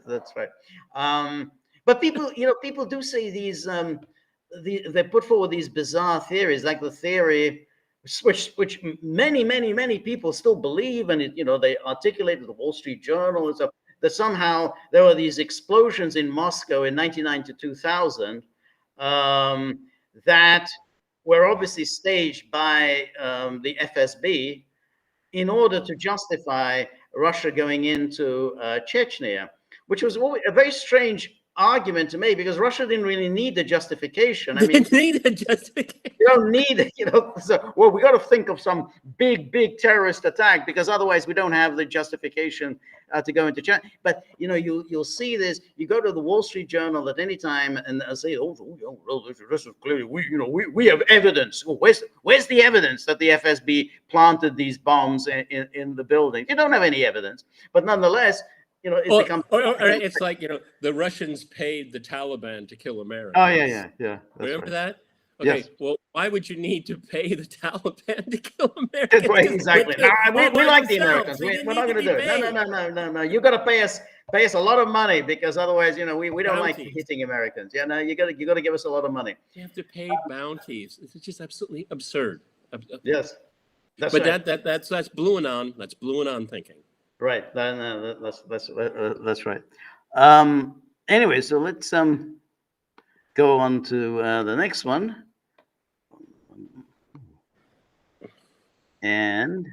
that's right. But people do say these. They put forward these bizarre theories, like the theory, which many people still believe, and they articulated the Wall Street Journal and stuff. That somehow there were these explosions in Moscow in 1990 to 2000 that were obviously staged by the FSB in order to justify Russia going into Chechnya, which was a very strange argument to me, because Russia didn't really need the justification. I mean, need a justification. You don't need, so, well, we got to think of some big terrorist attack, because otherwise we don't have the justification to go into China. But you'll see this. You go to the Wall Street Journal at any time, and they'll say, this is clearly we have evidence. Well, where's the evidence that the FSB planted these bombs in the building? You don't have any evidence, but nonetheless. It becomes. It's like the Russians paid the Taliban to kill Americans. Oh yeah. Remember that? Okay. Yes. Well, why would you need to pay the Taliban to kill Americans? Right, exactly. We like the Americans. We're not going to do it. No. You got to pay us a lot of money, because otherwise, we don't like hitting Americans. Yeah, no, you got to give us a lot of money. You have to pay bounties. It's just absolutely absurd. Yes. That's Blue Anon. That's Blue Anon thinking. Right. That's right. Anyway, so let's go on to the next one. And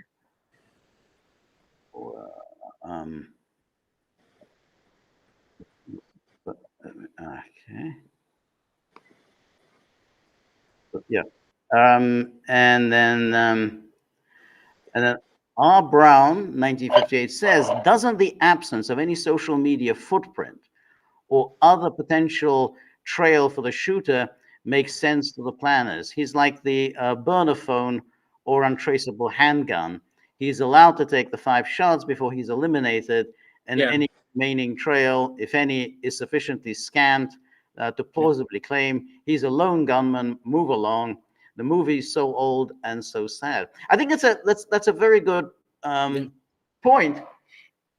okay. Yeah. And then R. Brown, 1958, says, doesn't the absence of any social media footprint or other potential trail for the shooter make sense to the planners? He's like the burner phone or untraceable handgun. He's allowed to take the 5 shots before he's eliminated, and any remaining trail, if any, is sufficiently scant to plausibly claim he's a lone gunman. Move along. The movie is so old and so sad. I think that's a very good point.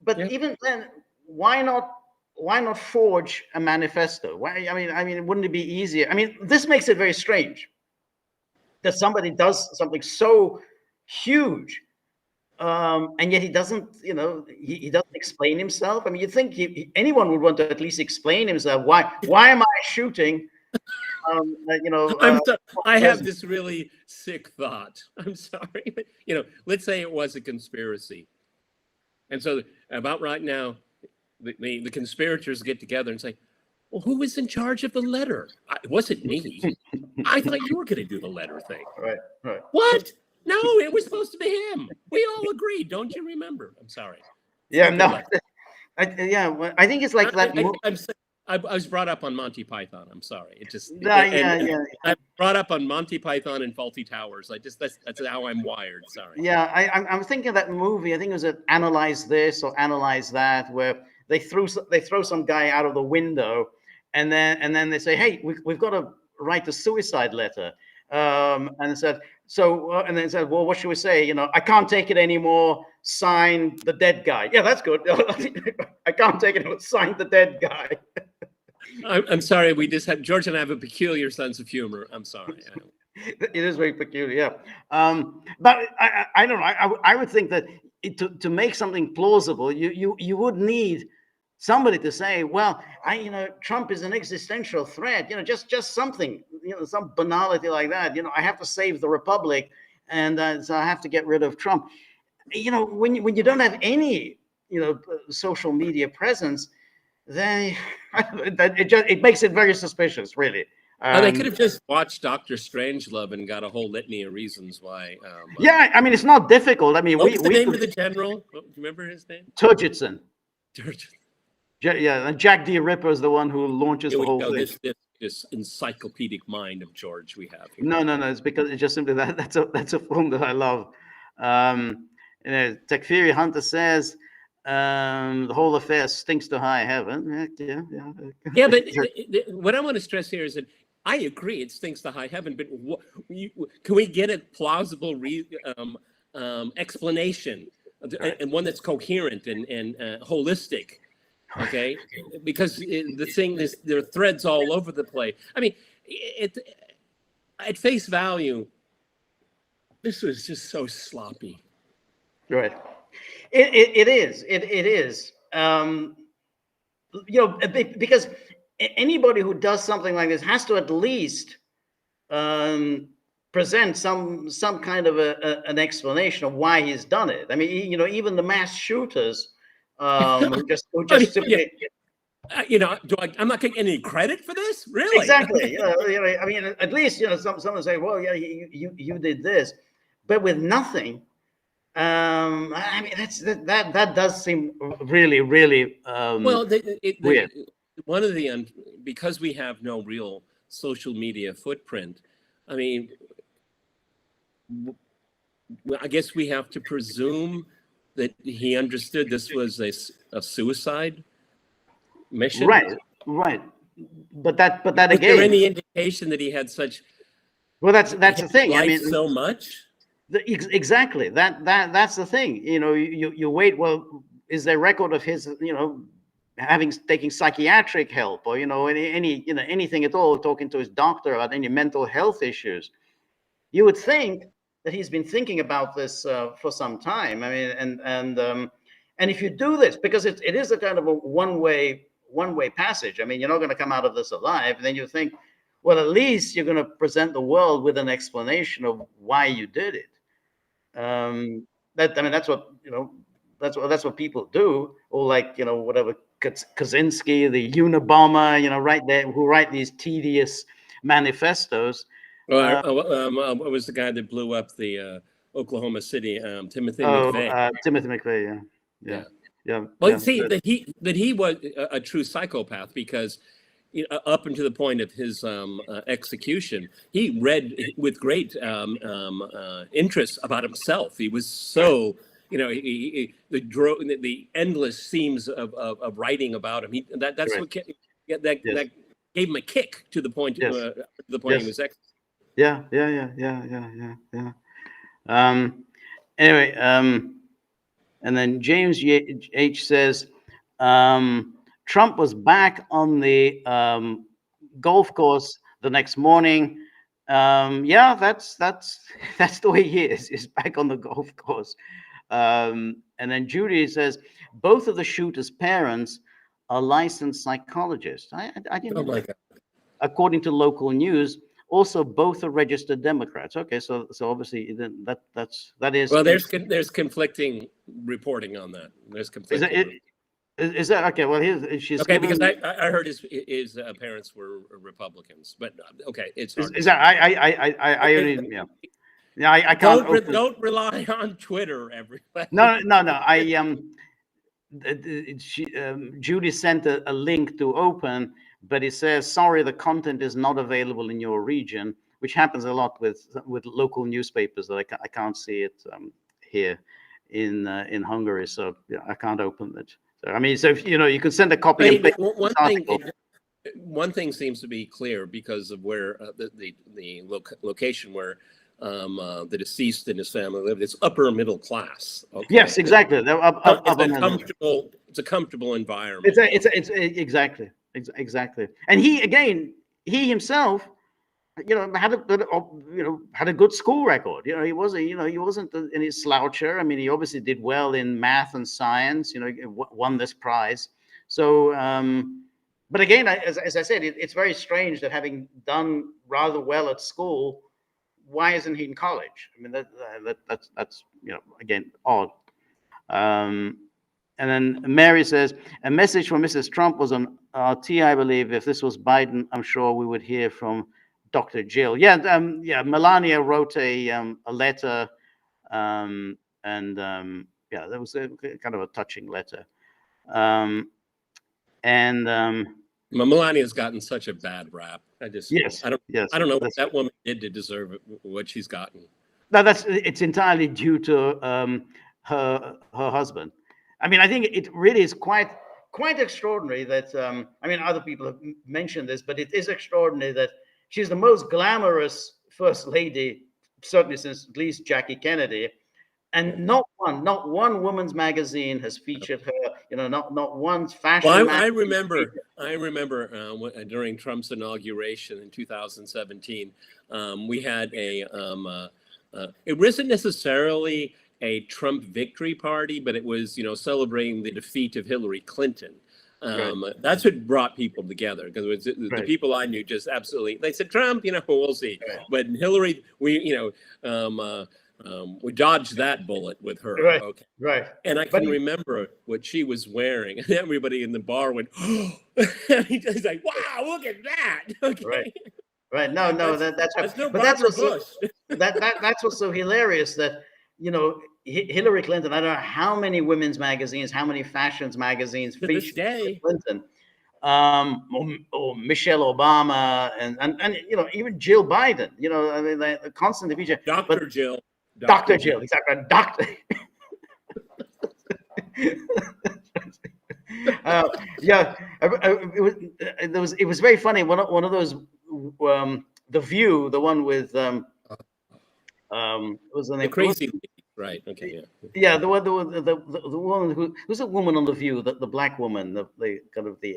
But even then, why not forge a manifesto? Why? I mean, wouldn't it be easier? I mean, this makes it very strange. that somebody does something so huge, and yet he doesn't, he doesn't explain himself. I mean, you think anyone would want to at least explain himself. Why am I shooting? I'm so, I have president? this really sick thought. I'm sorry. Let's say it was a conspiracy. And so about right now, the conspirators get together and say, well, who was in charge of the letter? It wasn't me. I thought you were going to do the letter thing. Right. What? No, it was supposed to be him. We all agreed. Don't you remember? I'm sorry. Yeah, no. I think it's like that. I was brought up on Monty Python. I'm sorry. It just I brought up on Monty Python and Faulty Towers. That's how I'm wired. Sorry. Yeah, I'm thinking of that movie. I think it was Analyze This or Analyze That, where they throw some guy out of the window, and then they say, hey, we've got to write a suicide letter, and it said and then said, well, what should we say? I can't take it anymore. Sign the dead guy. Yeah, that's good. I can't take it anymore. Sign the dead guy. I'm sorry. George and I have a peculiar sense of humor. I'm sorry. It is very peculiar, yeah. But I don't know. I would think that to make something plausible, you would need somebody to say, well, Trump is an existential threat. Just something, some banality like that. I have to save the republic, and so I have to get rid of Trump. When you don't have any, social media presence, then it makes it very suspicious, really. They could have just watched Dr. Strangelove and got a whole litany of reasons why. Yeah, I mean, it's not difficult. I mean, what was the name of the general? Do you remember his name? Turgidson. Yeah, and Jack D. Ripper is the one who launches the whole thing. This encyclopedic mind of George we have here. No. It's because it's just simply that's a film that I love. Takfiri Hunter says the whole affair stinks to high heaven. Yeah, but what I want to stress here is that I agree it stinks to high heaven, but can we get a plausible explanation, and one that's coherent and holistic? Okay, because the thing is, there are threads all over the place. I mean, at face value, this was just so sloppy. Right. It is. Because anybody who does something like this has to at least present some kind of an explanation of why he's done it. I mean, even the mass shooters who just simply. I'm not getting any credit for this, really. Exactly. I mean, at least someone say, well, yeah, you did this, but with nothing. I mean, that does seem really, really weird. One of the because we have no real social media footprint. I mean, I guess we have to presume that he understood this was a suicide mission. Right. But that was again. There any indication that he had such? Well, that's the thing. I mean, so much. Exactly. That's the thing. You wait. Well, is there record of his, taking psychiatric help, or anything at all, talking to his doctor about any mental health issues? You would think that he's been thinking about this for some time. I mean, and if you do this, because it is a kind of a one way passage. I mean, you're not going to come out of this alive. And then you think, well, at least you're going to present the world with an explanation of why you did it. That's what people do. Or like, whatever, Kaczynski, the Unabomber, right there, who write these tedious manifestos. What was the guy that blew up the Oklahoma City? Timothy McVeigh. Timothy McVeigh. Yeah. Well, see that he was a true psychopath, because up until the point of his execution, he read with great interest about himself. He was so, the endless seams of writing about him. That's right. What that gave him a kick to the point. Yes. To the point he was executed. Yeah. Anyway, and then James H says, Trump was back on the golf course the next morning, Yeah, that's the way he is. He's back on the golf course. And then Judy says both of the shooters' parents are licensed psychologists. I didn't Oh know my that. God. According to local news, also both are registered Democrats. Okay, so obviously that is Well, there's conflicting reporting on that. There's is that conflicting. it, is that okay? Well, she's Okay, because given. I heard his parents were Republicans, but okay, it's hard to Is say. that I only yeah I can't open. Don't rely on Twitter, everybody. No. Judy sent a link to open, but it says sorry, the content is not available in your region, which happens a lot with local newspapers that I can't see it here in Hungary, so yeah, I can't open it. So I mean, so if, you can send a copy and Hey, paste one this thing, article. one thing seems to be clear because of where location where the deceased and his family lived. It's upper middle class. Okay, Yes, exactly. it's a comfortable environment. It's exactly exactly. And he himself, had a good school record. He wasn't any sloucher. I mean, he obviously did well in math and science. Won this prize. So, but again, as I said, it's very strange that having done rather well at school, why isn't he in college? I mean, that's again odd. Um, and then Mary says, a message from Mrs. Trump was on RT, I believe. If this was Biden, I'm sure we would hear from Dr. Jill. Yeah. Melania wrote a letter, and yeah, that was a kind of a touching letter. And Melania's gotten such a bad rap. yes, I yes, don't know what that woman did to deserve what she's gotten. no, it's entirely due to her husband. I mean, I think it really is quite extraordinary that I mean, other people have mentioned this, but it is extraordinary that she's the most glamorous first lady, certainly since at least Jackie Kennedy, and not one woman's magazine has featured her. Not one fashion Well, magazine. I remember during Trump's inauguration in 2017, we had it wasn't necessarily a Trump victory party, but it was, celebrating the defeat of Hillary Clinton. Right. That's what brought people together, because the Right. people I knew just absolutely, they said, Trump, we'll see. Right. But Hillary, we dodged that bullet with her. Right. Okay. Right. And I But can remember what she was wearing, and everybody in the bar went, oh, he's like, wow, look at that. Okay. Right. Right. No, that's right. That's no But that's Barbara what's Bush. that's what's so hilarious that Hillary Clinton. I don't know how many women's magazines, how many fashions magazines To this featured day. Clinton, or Michelle Obama, and even Jill Biden. I mean, they constantly feature Dr. Jill. Dr. Jill, exactly, Doctor. Yeah, it was very funny. One of those, The View, the one with what was the name? The crazy lady. Right. Okay. Yeah. Yeah, the woman who's a woman on The View, the black woman, the kind of the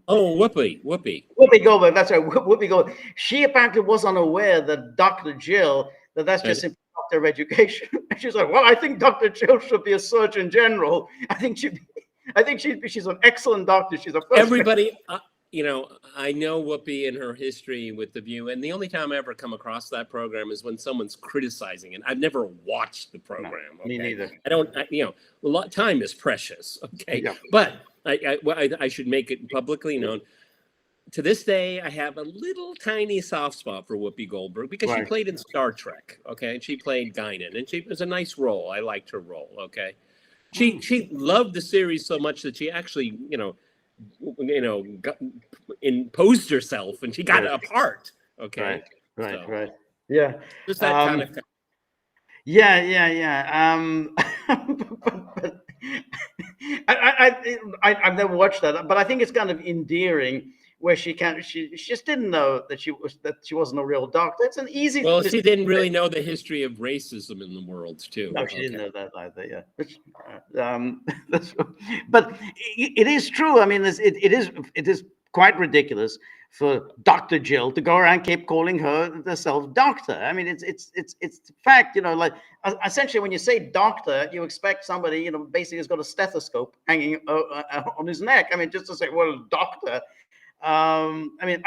Oh, Whoopi. Whoopi Goldberg. That's right, Whoopi Goldberg. She apparently was unaware that Dr. Jill, that's just simply doctor of education. She's like, well, I think Dr. Jill should be a Surgeon General. She's an excellent doctor. She's a first. Everybody, I know Whoopi and her history with The View, and the only time I ever come across that program is when someone's criticizing it. I've never watched the program. No, me neither. I don't. Time is precious. Okay, Yeah. But I should make it publicly known. To this day, I have a little tiny soft spot for Whoopi Goldberg because she played in Star Trek. Okay, and she played Guinan, and it was a nice role. I liked her role. Okay, she loved the series so much that she actually, imposed herself, and she got a part. Okay, Right. Yeah. Just that kind of. Yeah. But I've never watched that, but I think it's kind of endearing where she just didn't know that she wasn't a real doctor. It's an easy. Well, she didn't really know the history of racism in the world, too. No, she didn't know that either. Yeah, but it is true. I mean, it is quite ridiculous for Dr. Jill to go around keep calling herself doctor. I mean, it's the fact, like essentially when you say doctor, you expect somebody, basically has got a stethoscope hanging on his neck. I mean, just to say, well, doctor. I mean,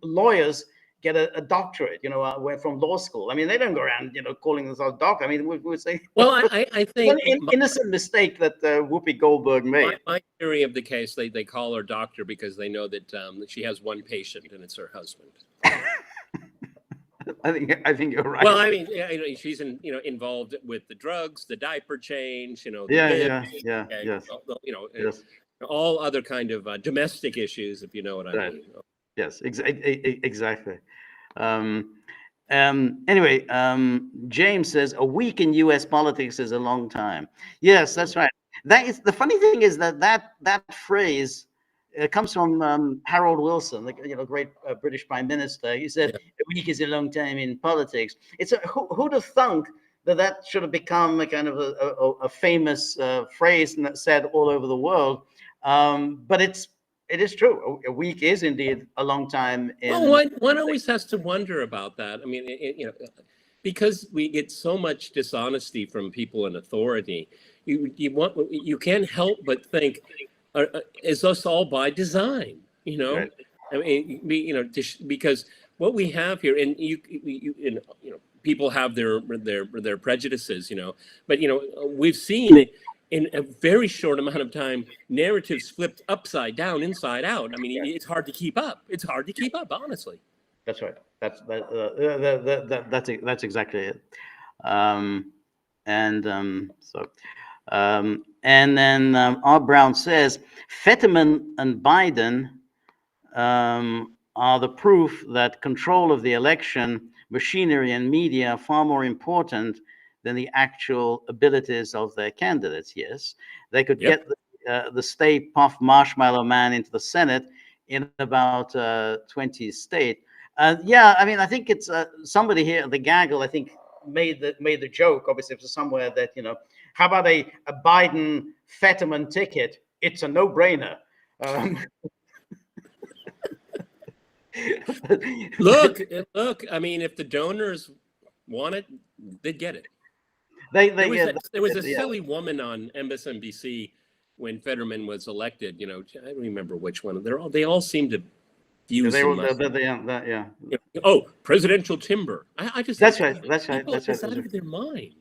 lawyers get a doctorate, from law school. I mean, they don't go around, calling themselves doctor. I mean, we would say, Well, I it's think an innocent mistake that Whoopi Goldberg made. my theory of the case, they call her doctor because they know that she has one patient and it's her husband. I think you're right. Well, I mean, she's involved with the drugs, the diaper change, the Yeah, yes. Yes. all other kind of domestic issues, if you know what I mean. Yes, exactly. Anyway, James says a week in U.S. politics is a long time. Yes, that's right. That is the funny thing is that phrase comes from Harold Wilson, the great British Prime Minister. He said a week is a long time in politics. Who'd have thunk that should have become a kind of a famous phrase said all over the world. But it is true. A week is indeed a long time. Well, one always has to wonder about that. I mean, because we get so much dishonesty from people in authority, you can't help but think, is this all by design? Right. I mean, because what we have here, and people have their prejudices, but we've seen in a very short amount of time narratives flipped upside down, inside out. I mean, it's hard to keep up. It's hard to keep up, honestly. That's right. That's exactly it. And then R. Brown says Fetterman and Biden are the proof that control of the election, machinery, and media are far more important than the actual abilities of their candidates. Yes, they could get the Stay Puft Marshmallow Man into the Senate in about 20 states. Yeah, I mean, I think it's somebody here, the Gaggle, I think made the joke, obviously, for somewhere that, how about a Biden Fetterman ticket? It's a no-brainer. Look, I mean, if the donors want it, they'd get it. There was a silly woman on MSNBC when Fetterman was elected. I don't remember which one. They all seem to use presidential timber. I just that's right. That's right. That's out of their mind.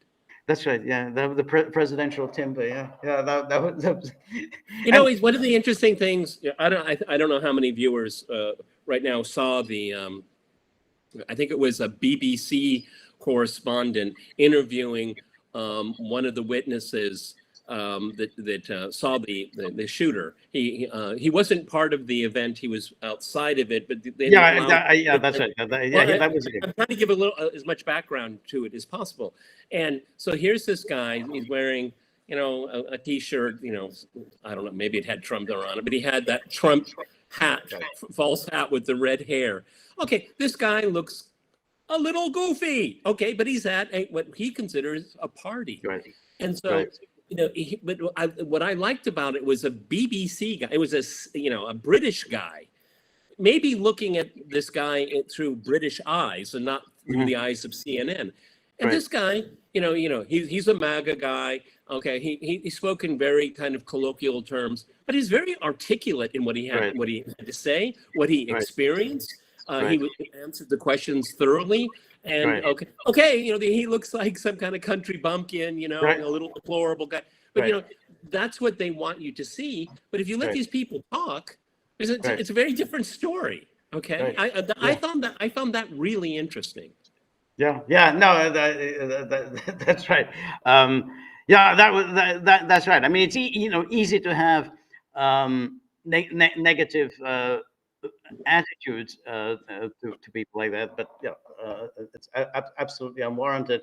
That's right. Yeah, the presidential timber. Yeah. That was. One of the interesting things. I don't know how many viewers right now saw the. I think it was a BBC correspondent interviewing one of the witnesses that saw the shooter. He wasn't part of the event. He was outside of it. But that's right. That was it. I'm trying to give as much background to it as possible. And so here's this guy. He's wearing a T-shirt. I don't know. Maybe it had Trump on it, but he had that Trump hat, false hat with the red hair. Okay, this guy looks a little goofy. Okay, but he's at what he considers a party. Right. And so, what I liked about it was a BBC guy. It was a British guy, maybe looking at this guy through British eyes and not through the eyes of CNN. And this guy, he's a MAGA guy. Okay, he spoke in very kind of colloquial terms, but he's very articulate in what he had to say, what he experienced. He answered the questions thoroughly, and he looks like some kind of country bumpkin, a little deplorable guy. But that's what they want you to see. But if you let these people talk, it's a very different story. Okay, I found that really interesting. No, that's right. That's right. I mean, it's easy to have negative attitudes to people like that, but it's absolutely unwarranted.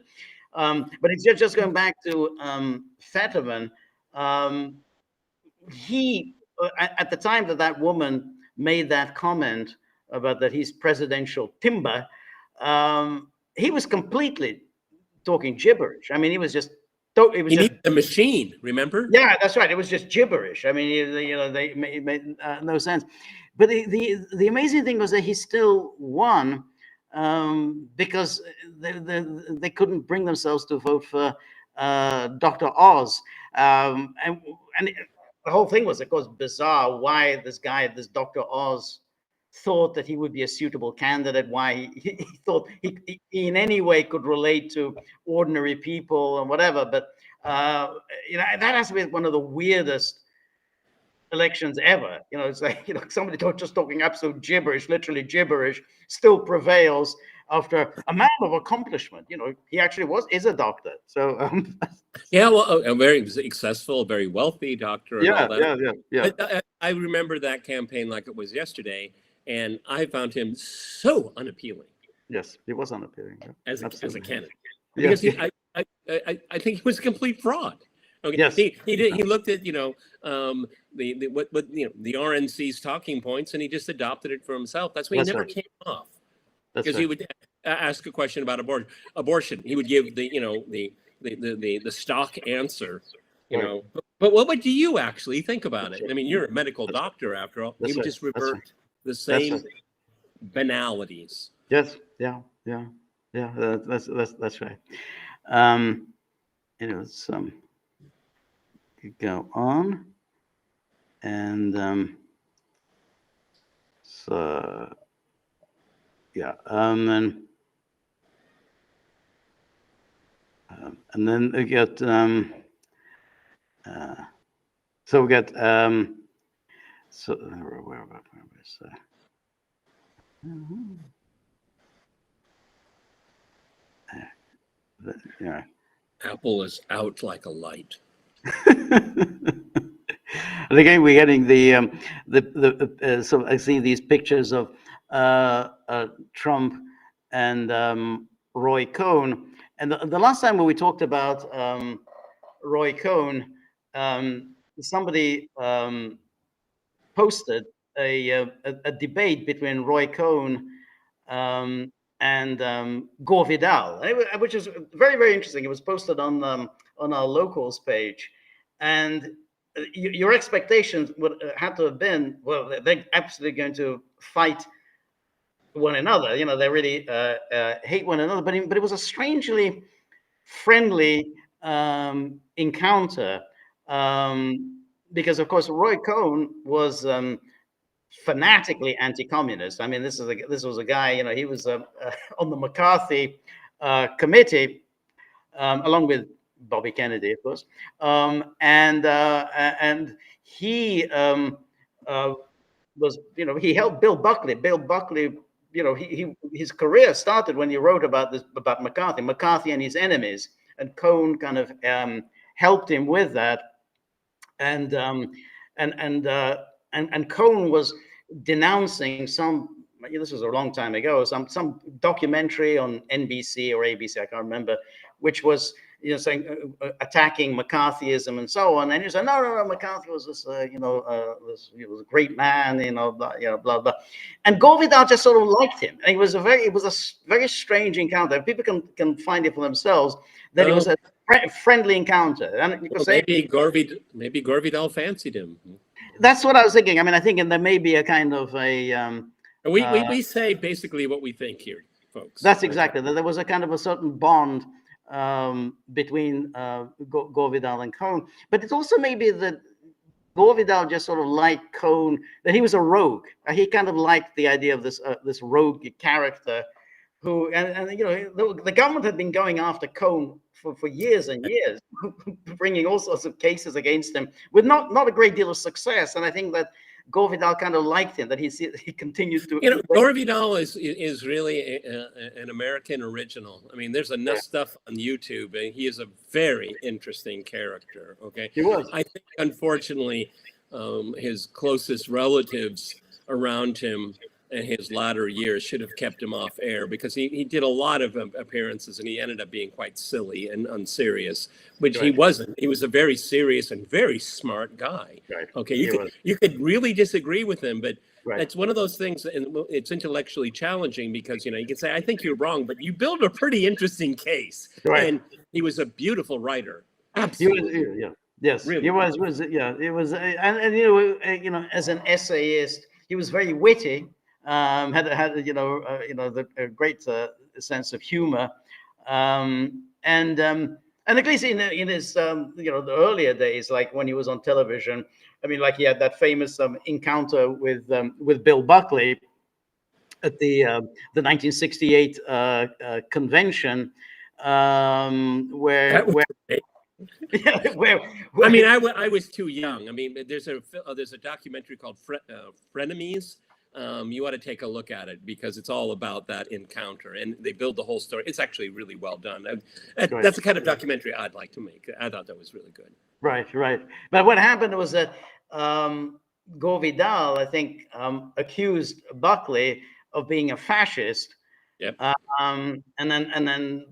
But it's just going back to Fetterman. He at the time that woman made that comment about that he's presidential timber, he was completely talking gibberish. I mean, he was just It was He just needed a machine, remember? yeah, that's right. It was just gibberish. I mean, they made no sense. But the amazing thing was that he still won because they couldn't bring themselves to vote for Dr. Oz, and the whole thing was, of course, bizarre. Why this guy, this Dr. Oz, thought that he would be a suitable candidate? Why he thought he in any way could relate to ordinary people and whatever, but. That has to be one of the weirdest elections ever. It's like somebody just talking absolute gibberish, literally gibberish, still prevails after a man of accomplishment. He actually is a doctor. So yeah, well, a very successful, very wealthy doctor, and all that. yeah. I remember that campaign like it was yesterday, and I found him so unappealing. Yes, he was unappealing as a candidate, yes. because I think he was a complete fraud. Okay, yes. He looked at the RNC's talking points, and he just adopted it for himself. That's why he never came off. Because he would ask a question about abortion. He would give the stock answer, But what do you actually think about it? I mean, you're a medical doctor after all. He would just revert the same banalities. Yes. Yeah. That's right. Go on, and so yeah, and then we get so we get so where was yeah. Apple is out like a light. And again, we're getting so I see these pictures of Trump and Roy Cohn, and the last time when we talked about Roy Cohn, somebody posted a debate between Roy Cohn and Gore Vidal, which is very, very interesting. It was posted on our locals page, and your expectations would have to have been, well, they're absolutely going to fight one another. They really hate one another. But it was a strangely friendly encounter, because of course Roy Cohn was fanatically anti-communist. I mean, this was a guy. He was on the McCarthy committee, along with Bobby Kennedy, of course, and he was, he helped Bill Buckley. Bill Buckley, his career started when he wrote about McCarthy and his enemies, and Cohn kind of helped him with that, and Cohn was denouncing some. This was a long time ago. Some documentary on NBC or ABC, I can't remember, which was saying attacking McCarthyism and so on. And he said, no, McCarthy was this he was a great man, blah blah. And Gore Vidal just sort of liked him. And it was a very strange encounter. People can find it for themselves that it was a friendly encounter. And you could say maybe Gore Vidal fancied him. That's what I was thinking. I mean, I think there may be a kind of a. We say basically what we think here, folks. That's exactly. There was a kind of a certain bond between Gore Vidal and Cohn, but it's also maybe that Gore Vidal just sort of liked Cohn, that he was a rogue. He kind of liked the idea of this rogue character, who and the government had been going after Cohn for years and years, bringing all sorts of cases against him with not a great deal of success. And I think that Gore Vidal kind of liked him, that he continues to. Gore Vidal is really an American original. I mean, there's enough stuff on YouTube, and he is a very interesting character. Okay, he was. I think, unfortunately, his closest relatives around him in his latter years should have kept him off air, because he did a lot of appearances, and he ended up being quite silly and unserious, which he wasn't. He was a very serious and very smart guy. Right. Okay, you could really disagree with him, but it's one of those things, and it's intellectually challenging, because you can say, I think you're wrong, but you build a pretty interesting case. Right. And he was a beautiful writer. He was, Absolutely, yeah, yes, he really. was, yeah, it was, and as an essayist, he was very witty, had a great sense of humor, and at least in his the earlier days, like when he was on television, I mean, like he had that famous encounter with Bill Buckley at the 1968 convention, That was where great. yeah, I mean, where I was too young. I mean, there's a documentary called Frenemies. You ought to take a look at it because it's all about that encounter, and they build the whole story. It's actually really well done. right, That's the kind of documentary I'd like to make. I thought that was really good. right. But what happened was that Gore Vidal, I think, accused Buckley of being a fascist, Yep. and then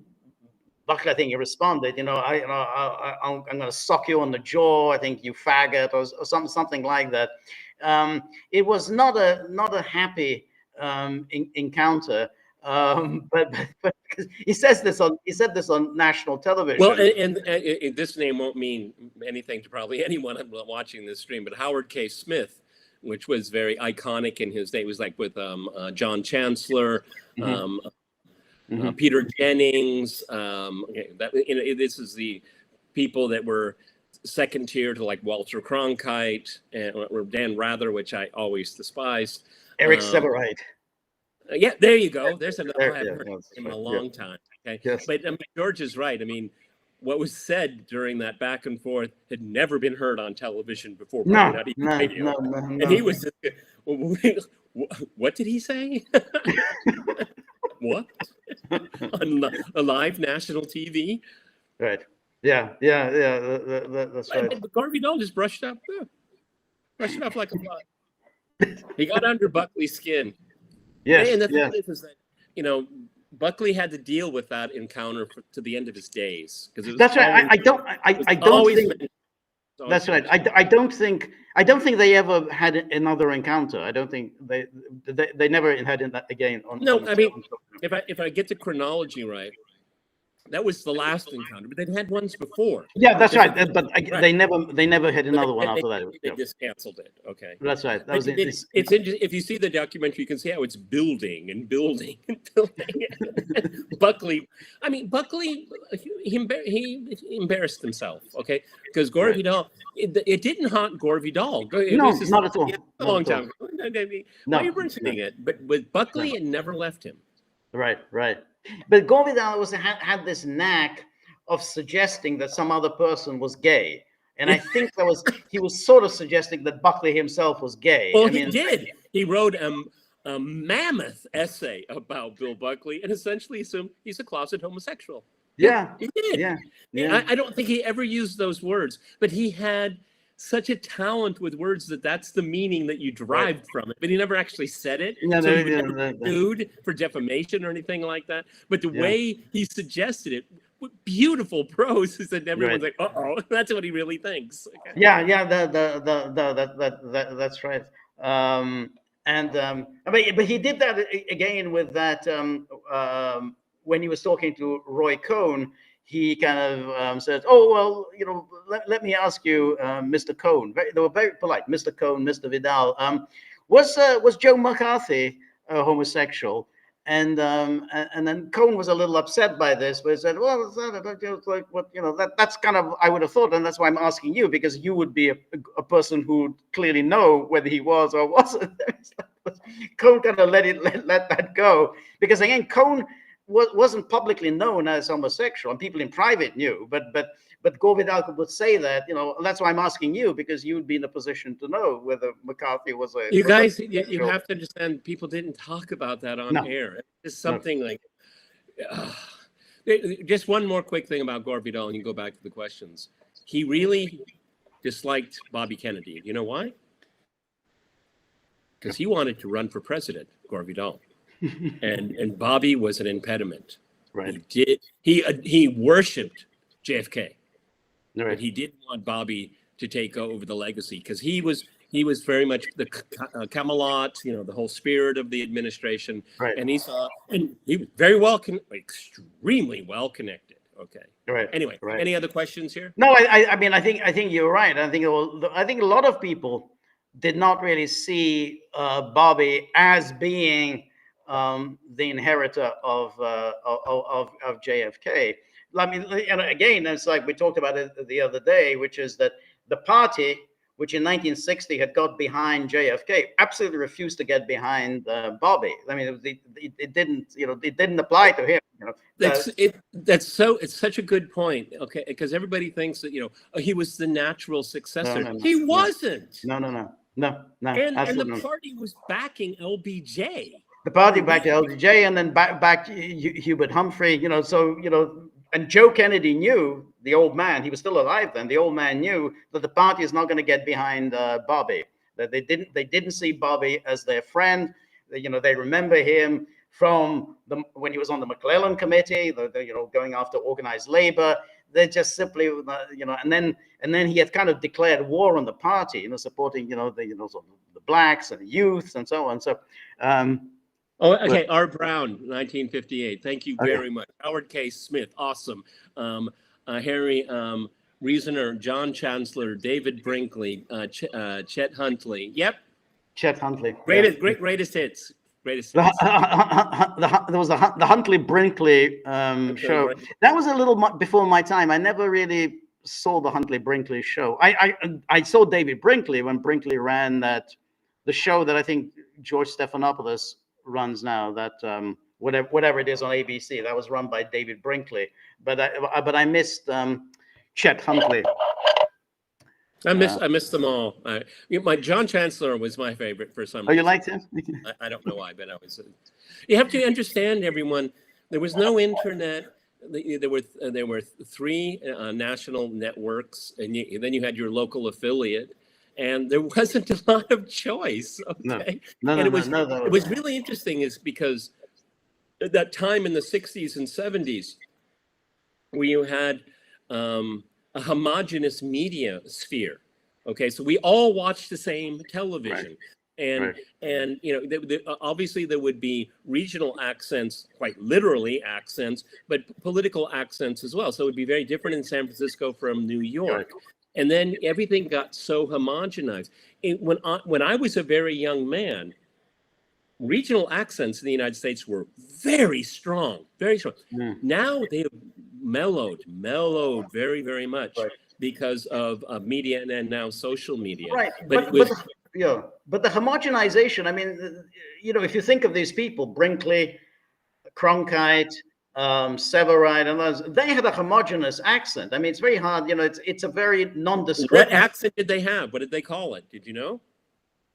Buckley, I think he responded, I'm going to sock you on the jaw. I think you faggot, or something like that. It was not a happy encounter, but he said this on national Well, television. and this name won't mean anything to probably anyone watching this stream, but Howard K. Smith, which was very iconic in his day, was like with John Chancellor, Mhm, mhm. Peter Jennings. Okay, this is the people that were second tier to like Walter Cronkite or Dan Rather, which I always despised. Eric Um, Severide. yeah, there you go. There's another. I Yeah, haven't heard that's him in right. a Yeah. long time. Okay, Yes. but George is right. I mean, what was said during that back and forth had never been heard on television before, probably No, not even no, radio. no, And he no. was, what did he say? What? On a live national TV? Right. Yeah. That's right. But Garvey Dahl just brushed it off like a fly. He got under Buckley's skin. Yes. And the thing Yes. is that, Buckley had to deal with that encounter to the end of his days because it was That's right. always, I don't always think mentioned. that's right. I don't think they ever had another encounter. I don't think they never had it again on. No, on, I mean, on if I get the chronology right, that was the last encounter, but they'd had ones before. Yeah, that's right. Different- But right. they never had But another one after that. they Yeah. just canceled it. Okay. That's right. That But was it. it's interesting. If you see the documentary, you can see how it's building and building and building. Buckley, he embarrassed himself. Okay, because Gore Right. Vidal, it didn't haunt Gore Vidal. No, not at all. A Not long at all. time ago. Why No, are you mentioning it? But with Buckley, it never left him. Right. But Gore Vidal had this knack of suggesting that some other person was gay. And I think he was sort of suggesting that Buckley himself was gay. Well, I mean, he did. He wrote a mammoth essay about Bill Buckley and essentially assumed he's a closet homosexual. yeah, He did. yeah. I don't think he ever used those words, but he had such a talent with words that's the meaning that you derived from it. But he never actually said it. No, So no, he would no, never no, be no. sued for defamation or anything like that. But the Yeah. way he suggested it, with beautiful prose, is that everyone's Right. like, "Uh-oh, that's what he really thinks." Okay. Yeah. That's right. But he did that again with that when he was talking to Roy Cohn. He kind of said, "Oh well, let me ask you, Mr. Cohn." They were very polite, Mr. Cohn, Mr. Vidal. Was Joe McCarthy a homosexual? And then Cohn was a little upset by this, but he said, "Well, it's like what that's kind of I would have thought, and that's why I'm asking you because you would be a person who clearly know whether he was or wasn't." Cohn kind of let that go because again, Cohn wasn't publicly known as homosexual, and people in private knew, but Gore Vidal would say that, that's why I'm asking you because you'd be in a position to know whether McCarthy was a. You guys, you have to understand, people didn't talk about that on No. air. It's something like, just one more quick thing about Gore Vidal, and you go back to the questions. He really disliked Bobby Kennedy. You know why? Because he wanted to run for president, Gore Vidal, and Bobby was an impediment. Right. He worshipped JFK. Right. But he didn't want Bobby to take over the legacy because he was very much the Camelot, the whole spirit of the administration. Right. And he was extremely well connected. Okay. Right. Anyway, Right. any other questions here? No, I mean, I think you're right. I think a lot of people did not really see Bobby as being the inheritor of JFK. I mean, and again, it's like we talked about it the other day, which is that the party, which in 1960 had got behind JFK, absolutely refused to get behind Bobby. I mean, it didn't, it didn't apply to him. It's such a good point. Okay, because everybody thinks that he was the natural successor. No, He wasn't. No, And the absolutely not. party was backing LBJ. The party back to LBJ, and then back to Hubert Humphrey. And Joe Kennedy knew, the old man, he was still alive then. The old man knew that the party is not going to get behind Bobby. That they didn't see Bobby as their friend. They remember him from when he was on the McClellan Committee, going after organized labor. They just simply, and then he had kind of declared war on the party, supporting, the blacks and the youths and so on. So, okay. R. Brown, 1958. Thank you very Okay. much. Howard K. Smith, awesome. Harry Reasoner, John Chancellor, David Brinkley, Chet Huntley. Yep. Chet Huntley. Greatest hits. Greatest hits. There was the Huntley Brinkley show. Right. That was a little before my time. I never really saw the Huntley Brinkley show. I saw David Brinkley when Brinkley ran the show that I think George Stephanopoulos runs now. That whatever it is on ABC, that was run by David Brinkley. But I missed Chet Huntley. I missed them all. My John Chancellor was my favorite for some reason. Oh, you liked him? I don't know why, but I was. You have to understand, everyone. There was no internet. There were three national networks, and then you had your local affiliate, and there wasn't a lot of choice. Okay, it was really interesting, is because at that time in the 60s and 70s, where you had a homogenous media sphere. Okay, so we all watched the same television. Right. And obviously there would be regional accents, quite literally accents, but political accents as well. So it would be very different in San Francisco from New York. Right. And then everything got so homogenized. When I was a very young man, regional accents in the United States were very strong, very strong. Now they have mellowed very, very much because of media and now social media. Right, but the homogenization, I mean, if you think of these people, Brinkley, Cronkite, Severide, and others, they had a homogeneous accent. I mean, it's very hard, it's a very nondescript. What accent did they have? What did they call it? Did you know?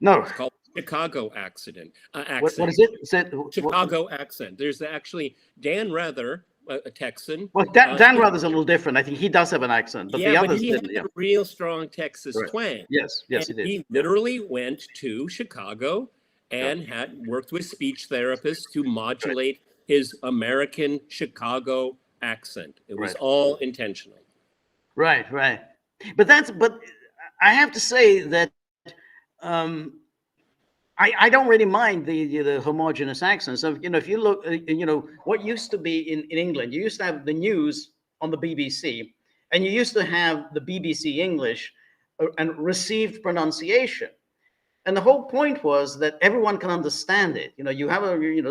No. It's called Chicago accent. What is it? Chicago accent. There's actually Dan Rather, a Texan. Well, Dan Rather's a little different. I think he does have an accent, but the others didn't. He had a real strong Texas twang. Yes, he did. He literally went to Chicago and had worked with speech therapists to modulate his American Chicago accent. It was all intentional. Right. But I have to say that I don't really mind the homogeneous accents. So, if you look, what used to be in England, you used to have the news on the BBC, and you used to have the BBC English and received pronunciation. And the whole point was that everyone can understand it. You have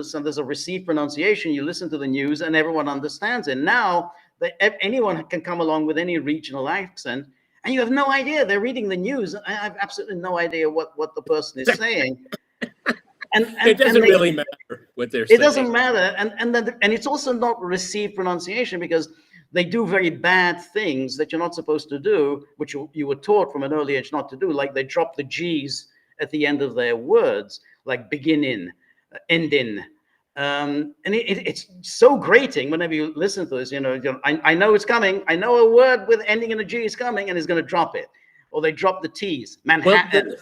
so there's a received pronunciation, you listen to the news and everyone understands it. Now anyone can come along with any regional accent, and you have no idea. They're reading the news. I have absolutely no idea what the person is saying. And it doesn't really matter what they're saying. It doesn't matter. And it's also not received pronunciation, because they do very bad things that you're not supposed to do, which you were taught from an early age not to do. Like they drop the G's at the end of their words, like beginning, ending. And it's so grating whenever you listen to this. I know it's coming. I know a word with ending in a G is coming, and he's going to drop it. Or they drop the T's. Manhattan.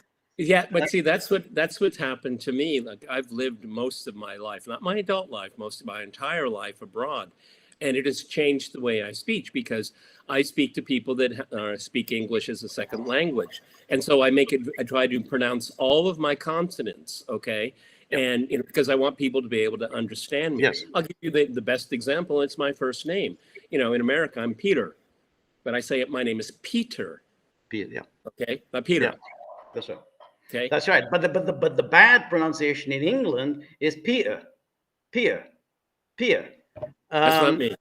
But see, that's what's happened to me. Like, I've lived most of my life, not my adult life, most of my entire life abroad, and it has changed the way I speak, because I speak to people that speak English as a second language, and so I try to pronounce all of my consonants, okay, And because I want people to be able to understand me. Yes. I'll give you the best example. It's my first name. In America, I'm Peter, but I say my name is Peter. Peter, yeah. Okay, not Peter. Yeah, that's right. Okay, that's right. But the bad pronunciation in England is Peter. That's not me.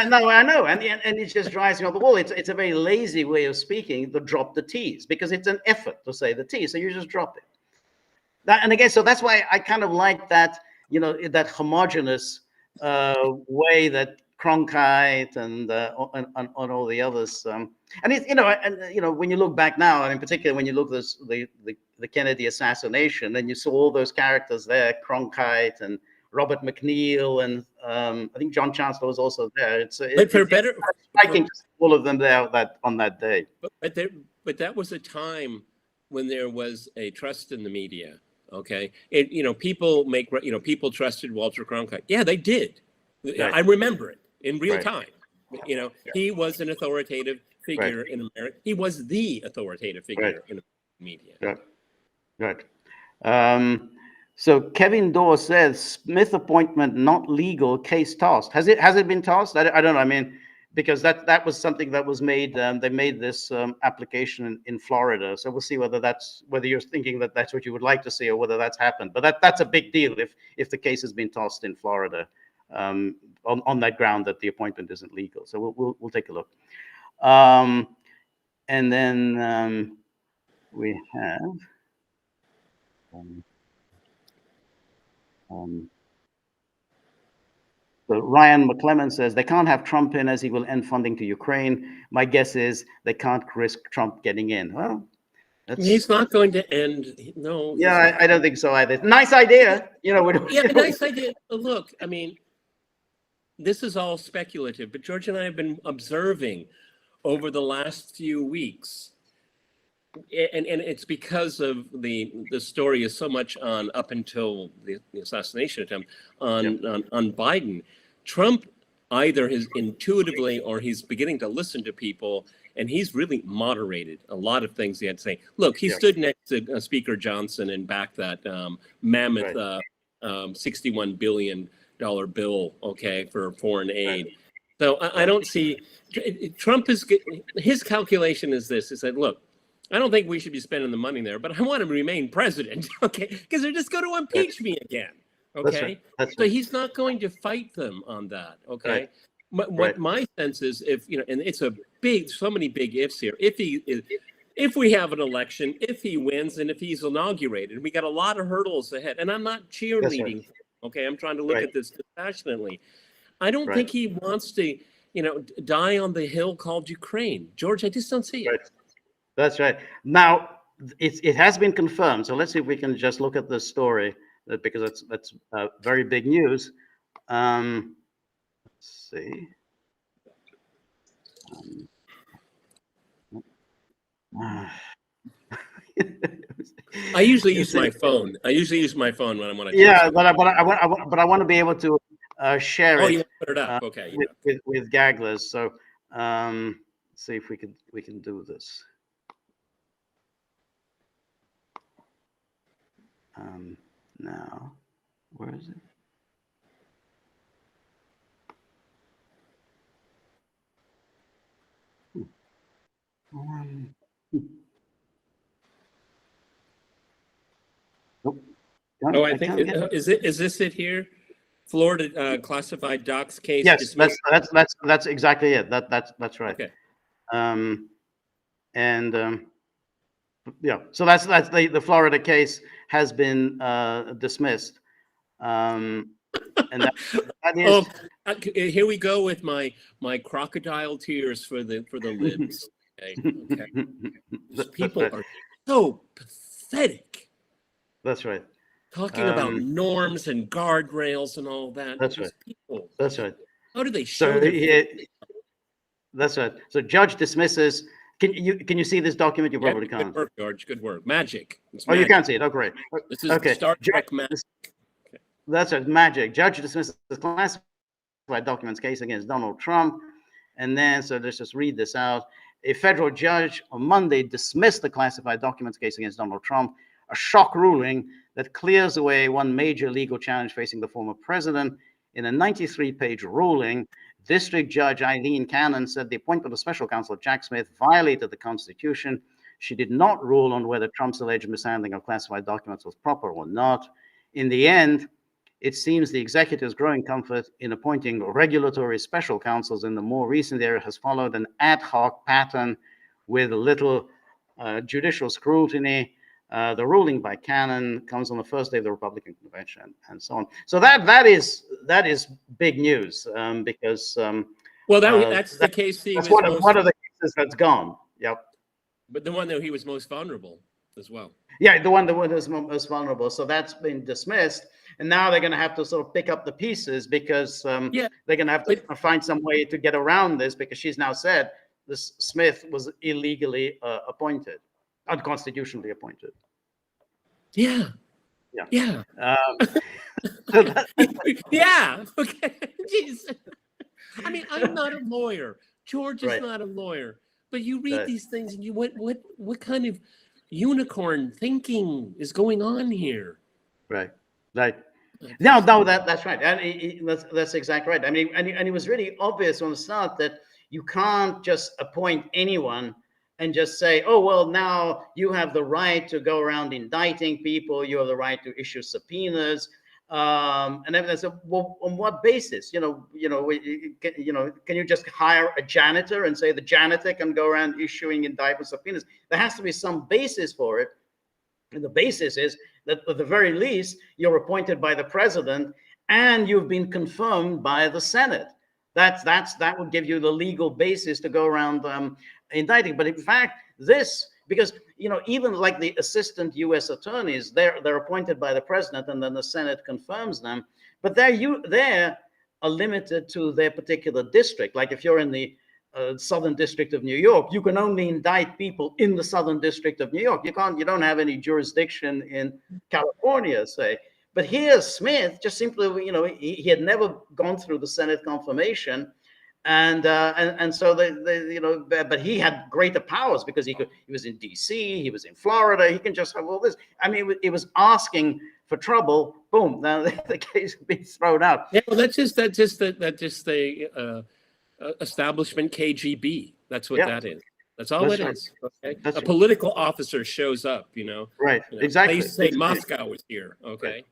No, I know, and it just drives me up the wall. It's a very lazy way of speaking to drop the T's, because it's an effort to say the T, so you just drop it. And again, so that's why I kind of like that, that homogenous way that Cronkite and all the others. And it's when you look back now, and in particular when you look at the Kennedy assassination, and you saw all those characters there, Cronkite and Robert McNeil, and I think John Chancellor was also there. It's striking to see all of them there on that day. But that was a time when there was a trust in the media. Okay, people trusted Walter Cronkite. Yeah, they did. Right. I remember it in real time. He was an authoritative figure in America. He was the authoritative figure in the media. Right. So Kevin Dorr says Smith appointment not legal, case tossed. Has it been tossed? I don't know. I mean, because that was something that was made. They made this application in Florida. So we'll see whether you're thinking that that's what you would like to see, or whether that's happened. But that's a big deal if the case has been tossed in Florida on that ground that the appointment isn't legal. So we'll take a look. And then we have. So Ryan McClellan says they can't have Trump in, as he will end funding to Ukraine. My guess is they can't risk Trump getting in. Well, he's not going to end. No. Yeah, I don't think so either. Nice idea. Nice idea. Look, I mean, this is all speculative, but George and I have been observing over the last few weeks. And it's because of the story is so much on up until the assassination attempt on Biden. Trump either has intuitively, or he's beginning to listen to people, and he's really moderated a lot of things he had to say. Look, he stood next to Speaker Johnson and backed that mammoth $61 billion bill, for foreign aid. So I don't see Trump his calculation is this: is that, look, I don't think we should be spending the money there, but I want him to remain president, okay? Because they're just going to impeach me again, okay? That's right. So he's not going to fight them on that, okay? Right. What my sense is, and it's so many big ifs here. If we have an election, if he wins, and if he's inaugurated, we got a lot of hurdles ahead. And I'm not cheerleading, okay? I'm trying to look at this dispassionately. I don't think he wants to, die on the hill called Ukraine. George, I just don't see it. That's right. Now, it has been confirmed. So let's see if we can just look at this story, because that's very big news. Let's see. I usually use my phone. I usually use my phone when I want to. Yeah, but I want to be able to share it. Oh, you want to put it up? Okay. With Gagglers. So let's see if we can do this. Now, where is it? Nope. I think is this it here? Florida classified docs case. Yes, that's exactly it. That's right. Okay. Yeah, so that's the Florida case has been dismissed, and that is. Here we go with my crocodile tears for the libs. Okay. These people are so pathetic. That's right. Talking about norms and guardrails and all that. That's right. People, that's right. How do they show? That's right. So judge dismisses. Can you see this document? You probably can't. Good work, George. Good work. Magic. Magic. You can't see it. Oh, great. This is Star Trek magic. That's right. Magic. Judge dismisses the classified documents case against Donald Trump, and then let's just read this out. A federal judge on Monday dismissed the classified documents case against Donald Trump, a shock ruling that clears away one major legal challenge facing the former president. In a 93-page ruling, District Judge Eileen Cannon said the appointment of special counsel Jack Smith violated the Constitution. She did not rule on whether Trump's alleged mishandling of classified documents was proper or not. In the end, it seems the executive's growing comfort in appointing regulatory special counsels in the more recent era has followed an ad hoc pattern with little judicial scrutiny. The ruling by Cannon comes on the first day of the Republican convention, and so on. So that is big news, because well, that's the case. That's one of the cases that's gone. Yep. But the one that he was most vulnerable as well. Yeah, the one that was most vulnerable. So that's been dismissed, and now they're going to have to sort of pick up the pieces, because they're going to have to find some way to get around this, because she's now said this Smith was illegally appointed, unconstitutionally appointed. Yeah. Yeah. Yeah. Okay. Jeez. I mean, I'm not a lawyer. George is not a lawyer. But you read these things, and you what kind of unicorn thinking is going on here? Right. No, that's right. And that's exactly right. I mean, and it was really obvious from the start that you can't just appoint anyone and just say, oh, well, now you have the right to go around indicting people. You have the right to issue subpoenas. And everything. So, well, on what basis? Can you just hire a janitor and say the janitor can go around issuing indictment subpoenas? There has to be some basis for it. And the basis is that at the very least, you're appointed by the president and you've been confirmed by the Senate. That would give you the legal basis to go around indicting. But in fact, because even like the assistant U.S. attorneys, they're appointed by the president, and then the Senate confirms them. But they're limited to their particular district. Like if you're in the Southern District of New York, you can only indict people in the Southern District of New York. You don't have any jurisdiction in California, say. But here, Smith just simply, he had never gone through the Senate confirmation. And so but he had greater powers because he was in D.C., he was in Florida. He can just have all this. I mean, it was asking for trouble. Boom! Now the case would be thrown out. Yeah, well, that's just the establishment KGB. That's what that is. That's all it is. Okay, a political officer shows up. Right. Exactly. They say Moscow is here. Okay. Right.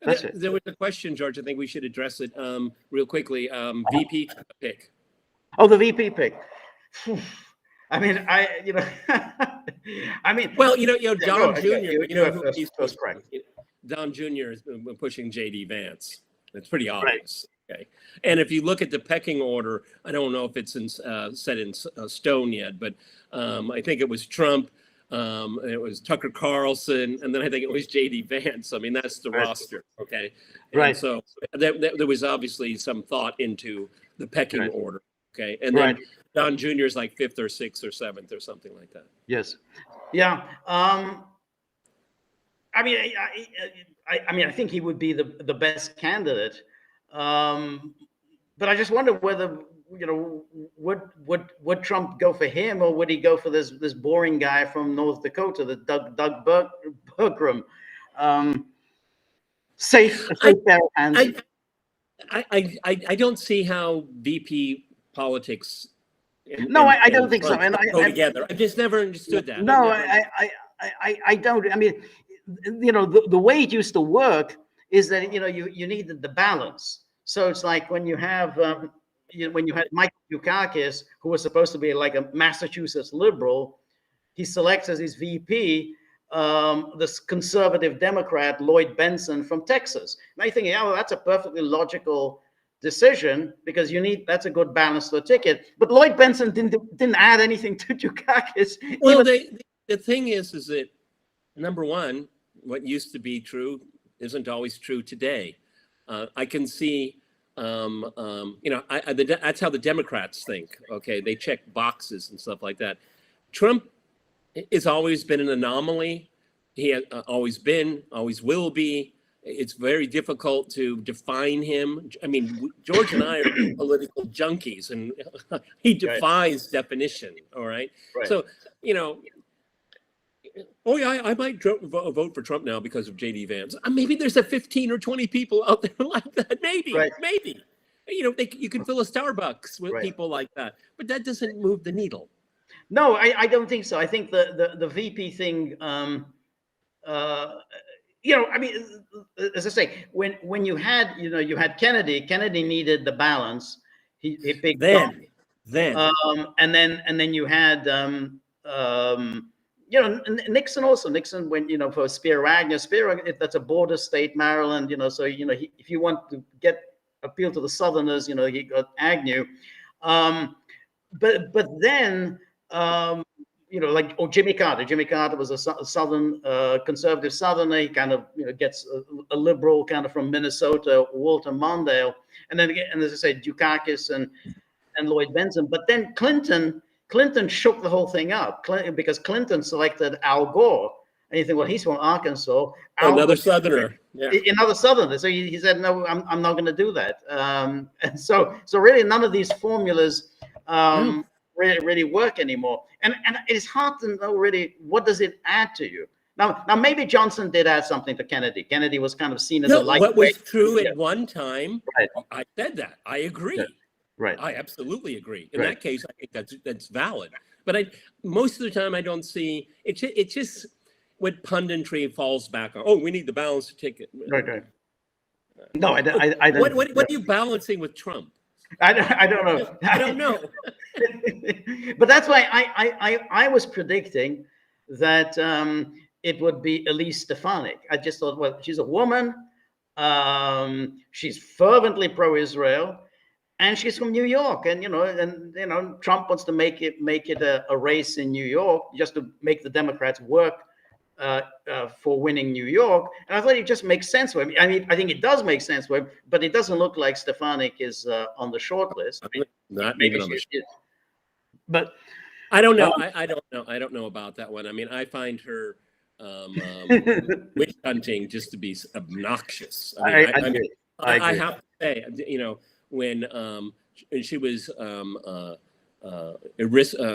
That's it. There was a question, George. I think we should address it real quickly. VP pick. Oh, the VP pick. I mean, well, Don Jr. Don Jr. has been pushing JD Vance. It's pretty obvious. Right. Okay. And if you look at the pecking order, I don't know if it's set in stone yet, but I think it was Trump. It was Tucker Carlson, and then I think it was JD Vance. I mean, that's the roster. Okay. And so there was obviously some thought into the pecking order. Okay, and then Don Jr. is like 5th or 6th or 7th or something like that. Yes, yeah. I think he would be the best candidate. But I just wonder whether would Trump go for him, or would he go for this boring guy from North Dakota, the Doug Burgum? Safe pair of hands. I don't see how VP politics. I don't think so. And go together. I just never understood that. No, I don't. I mean, the way it used to work is that you needed the balance. So it's like when you have when you had Michael Dukakis, who was supposed to be like a Massachusetts liberal, he selects as his VP this conservative Democrat Lloyd Bentsen from Texas. And I think, that's a perfectly logical decision, because that's a good balance to the ticket. But Lloyd Bentsen didn't add anything to Dukakis. Well, the thing is that, number one, what used to be true isn't always true today. I can see, that's how the Democrats think. Okay, they check boxes and stuff like that. Trump has always been an anomaly. He has always been, always will be. It's very difficult to define him. I mean, George and I are political junkies, and he defies definition. All right. So, oh yeah, I might vote for Trump now because of JD Vance. Maybe there's a 15 or 20 people out there like that. Right. Maybe. You can fill a Starbucks with Right. people like that, but that doesn't move the needle. No, I don't think so. I think the VP thing, uh, I mean, as I say, when you had, you had Kennedy needed the balance. He picked Trump. Then And then you had Nixon also. Nixon went, for Spiro Agnew. That's a border state, Maryland. So if you want to appeal to the Southerners, he got Agnew. But then like Jimmy Carter. Jimmy Carter was a Southern conservative Southerner. He kind of gets a liberal kind of from Minnesota, Walter Mondale, and then again, and as I said, Dukakis and Lloyd Benson. But then Clinton shook the whole thing up because Clinton selected Al Gore. And you think, well, he's from Arkansas. Another Southerner. Yeah. Another Southerner. So he said, no, I'm not going to do that. And so really none of these formulas really work anymore. And it's hard to know really what does it add to you. Now maybe Johnson did add something to Kennedy. Kennedy was kind of seen as a lightweight. What was true at one time, right. I said that. I agree. Yeah. Right. I absolutely agree. In that case, I think that's valid. But most of the time, I don't see it. It's just what punditry falls back on. Oh, we need the balance ticket. Okay. No, I don't. What are you balancing with Trump? I don't know. I don't know. But that's why I was predicting that it would be Elise Stefanik. I just thought, well, she's a woman. She's fervently pro-Israel. And she's from New York, and Trump wants to make it a race in New York just to make the Democrats work for winning New York. And I thought it just makes sense for him. I mean, I think it does make sense for him, but it doesn't look like Stefanik is on the short list. Not even on the short. But I don't know. I don't know. I don't know about that one. I mean, I find her witch hunting just to be obnoxious. I have to say, when she was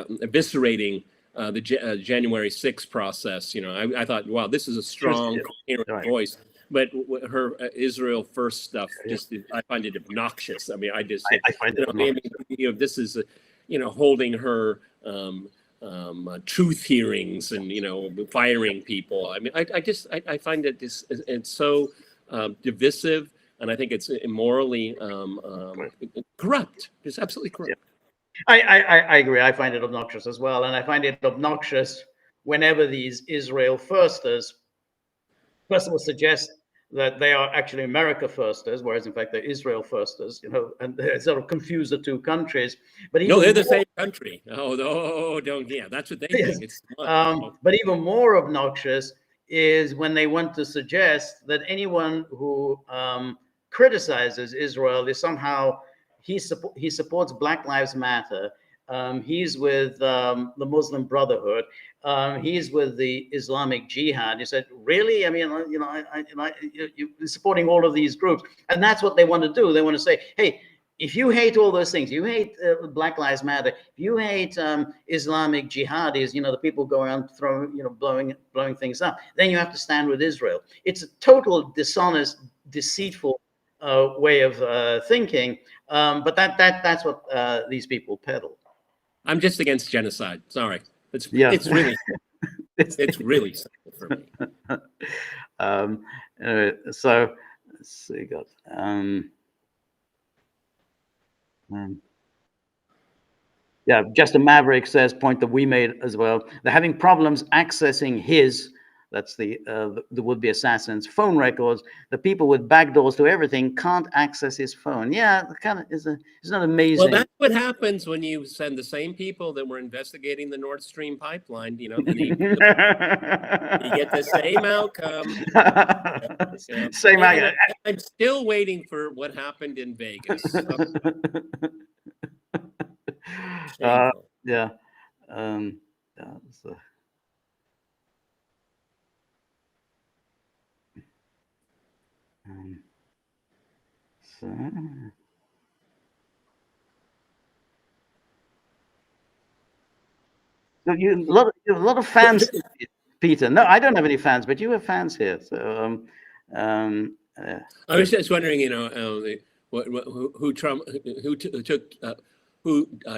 eviscerating the January 6th process, I thought, wow, this is a strong, coherent voice. But her Israel First stuff, I find it obnoxious. I mean, I find it obnoxious. This is, holding her truth hearings and firing people. I mean, I find that it's so divisive. And I think it's immorally corrupt. It's absolutely corrupt. I agree. I find it obnoxious as well. And I find it obnoxious whenever these Israel firsters, first of all, suggest that they are actually America firsters, whereas in fact they're Israel firsters, and they sort of confuse the two countries. But no, they're the same country. That's what they think. It's but even more obnoxious is when they want to suggest that anyone who criticizes Israel is somehow he supports Black Lives Matter. He's with the Muslim Brotherhood. He's with the Islamic Jihad. He said, really? I mean, you're supporting all of these groups, and that's what they want to do. They want to say, hey, if you hate all those things, you hate Black Lives Matter, if you hate Islamic jihadis, the people go around throwing, blowing things up, then you have to stand with Israel. It's a total dishonest, deceitful way of thinking, but that's what these people peddle. I'm just against genocide. Sorry, it's really it's really simple for me. So let's see. Just a Maverick says, point that we made as well. They're having problems accessing that's the would-be assassin's phone records. The people with backdoors to everything can't access his phone. Yeah, kind of is not amazing. Well, that's what happens when you send the same people that were investigating the Nord Stream pipeline. You get the same outcome. Same outcome. I'm still waiting for what happened in Vegas. Yeah. So you have a lot of fans. Peter. No, I don't have any fans, but you have fans here. So, I was just wondering, who Trump took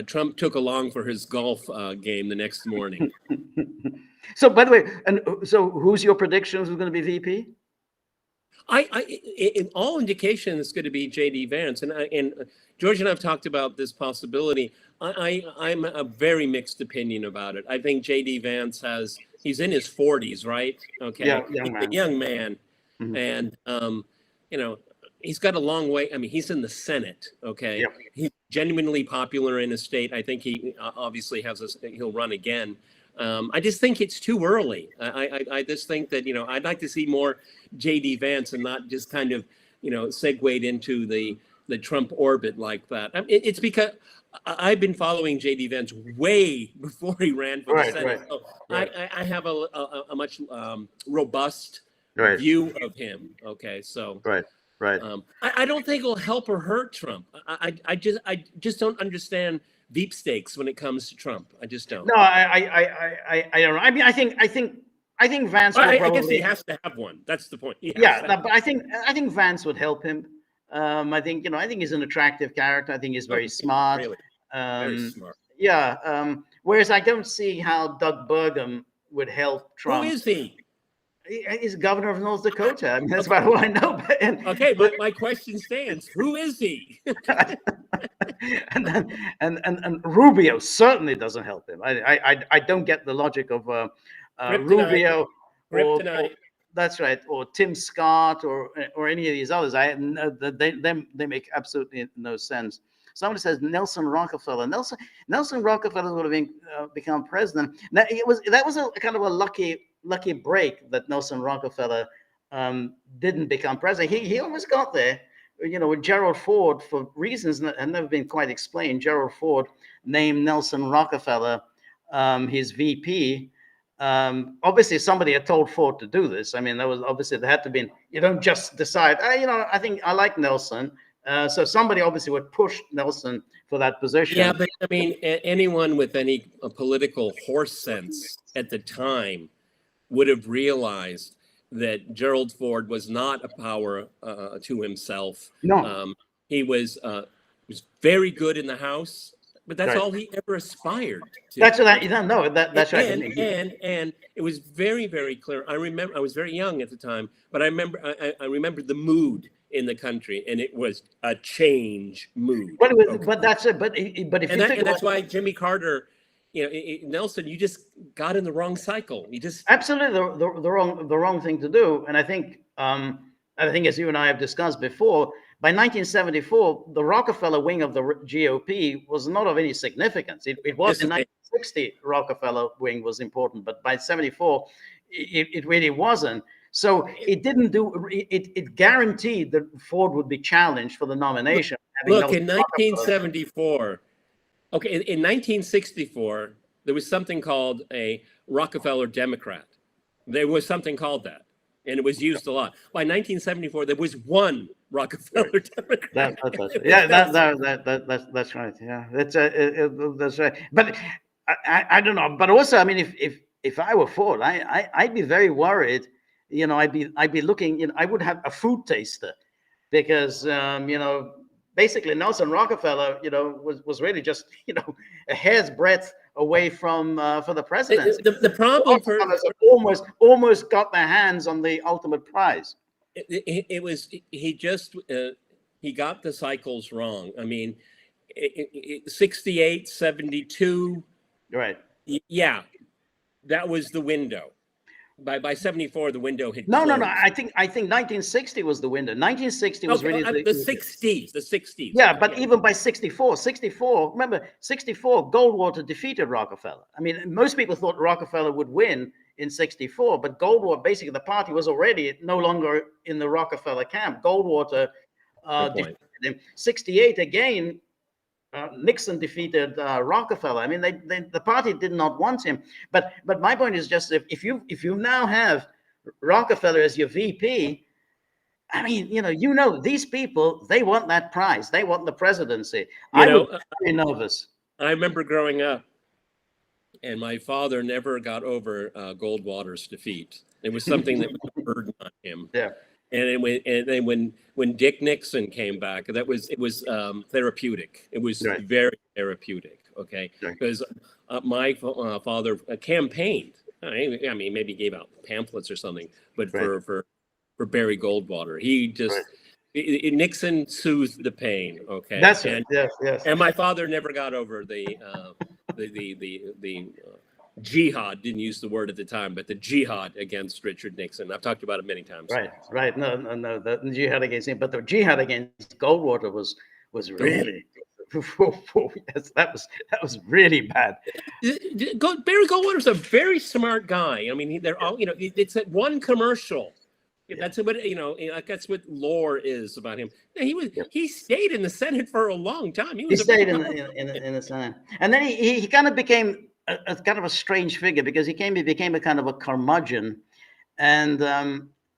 Trump took along for his golf game the next morning. so, by the way, and so who's your predictions who's going to be VP? In all indications, it's going to be J.D. Vance, and George and I have talked about this possibility. I'm a very mixed opinion about it. I think J.D. Vance he's in his 40s, right? Okay, Yeah, he's a young man, Mhm. and he's got a long way. I mean, he's in the Senate. Okay, Yep. he's genuinely popular in his state. I think he obviously he'll run again. I just think it's too early. I just think that I'd like to see more J.D. Vance and not just kind of segued into the Trump orbit like that. It's because I've been following J.D. Vance way before he ran for the Senate. Right. So Right. I have a much robust Right. view of him. Okay, so Right. I don't think it'll help or hurt Trump. I just don't understand deep stakes when it comes to Trump. I just don't. No, I don't know. I mean, I think Vance will I probably. guess he has to have one. That's the point. Yeah, no, but I think Vance would help him. I think he's an attractive character. I think he's very smart. Really, very smart. Yeah. Whereas I don't see how Doug Burgum would help Trump. Who is he? He's governor of North Dakota. I mean, that's about all I know. Okay, but my question stands. Who is he? and Rubio certainly doesn't help him. I don't get the logic of Rubio or that's right, or Tim Scott or any of these others. They make absolutely no sense. Somebody says Nelson Rockefeller. Nelson Rockefeller would have become president. That was a kind of a lucky break that Nelson Rockefeller didn't become president. He almost got there, with Gerald Ford, for reasons that have never been quite explained. Gerald Ford named Nelson Rockefeller his VP. Obviously, somebody had told Ford to do this. I mean, there had to be. You don't just decide. I think I like Nelson. So somebody obviously would push Nelson for that position. Yeah, but I mean, anyone with any political horse sense at the time would have realized that Gerald Ford was not a power to himself. No, he was very good in the House, but that's right. All he ever aspired to. That's what that's right. And it was very, very clear. I remember I was very young at the time, but I remember the mood in the country, and it was a change mood. But that's it. But if that's why Jimmy Carter. Nelson, you just got in the wrong cycle. You just absolutely the wrong thing to do. And I think as you and I have discussed before, by 1974, the Rockefeller wing of the GOP was not of any significance. It was in 1960 Rockefeller wing was important, but by 74, it really wasn't. So it didn't do it. It guaranteed that Ford would be challenged for the nomination. Look, in 1974. Okay, in 1964, there was something called a Rockefeller Democrat. There was something called that, and it was used a lot. By 1974, there was one Rockefeller Democrat. That's right. Yeah, that's right. But I don't know. But also, I mean, if I were Ford, I'd be very worried. I'd be looking. I would have a food taster, because basically, Nelson Rockefeller, was really just, a hair's breadth away from for the presidency. The problem for almost got their hands on the ultimate prize. It was he got the cycles wrong. I mean, 68, 72. Right. Yeah, that was the window. By 74, the window had No. closed. I think 1960 was the window. 1960 was really the 60s. The 60s. Yeah, but even by 64, remember, 64, Goldwater defeated Rockefeller. I mean, most people thought Rockefeller would win in 64, but Goldwater, basically the party was already no longer in the Rockefeller camp. Goldwater defeated him. 68, again, Nixon defeated Rockefeller. I mean, the party did not want him. But my point is just, if you now have Rockefeller as your VP, I mean, these people, they want that prize. They want the presidency. I was very nervous. I remember growing up, and my father never got over Goldwater's defeat. It was something that was a burden on him. Yeah. And then when Dick Nixon came back, it was therapeutic. It was Right. very therapeutic. Okay, Right. because my father campaigned. I mean, maybe gave out pamphlets or something, but Right. for Barry Goldwater, he just Nixon soothed the pain. Okay, That's it. Yes. Yes. and my father never got over the jihad, didn't use the word at the time, but the jihad against Richard Nixon. I've talked about it many times. Right. Right. No. The jihad against him, but the jihad against Goldwater was really. Yes, that was really bad. Barry Goldwater's a very smart guy. I mean, they're all, it's that one commercial. That's what, that's what lore is about him. He stayed in the Senate for a long time. He stayed in the Senate, and then he kind of became a kind of a strange figure because he became a kind of a curmudgeon, and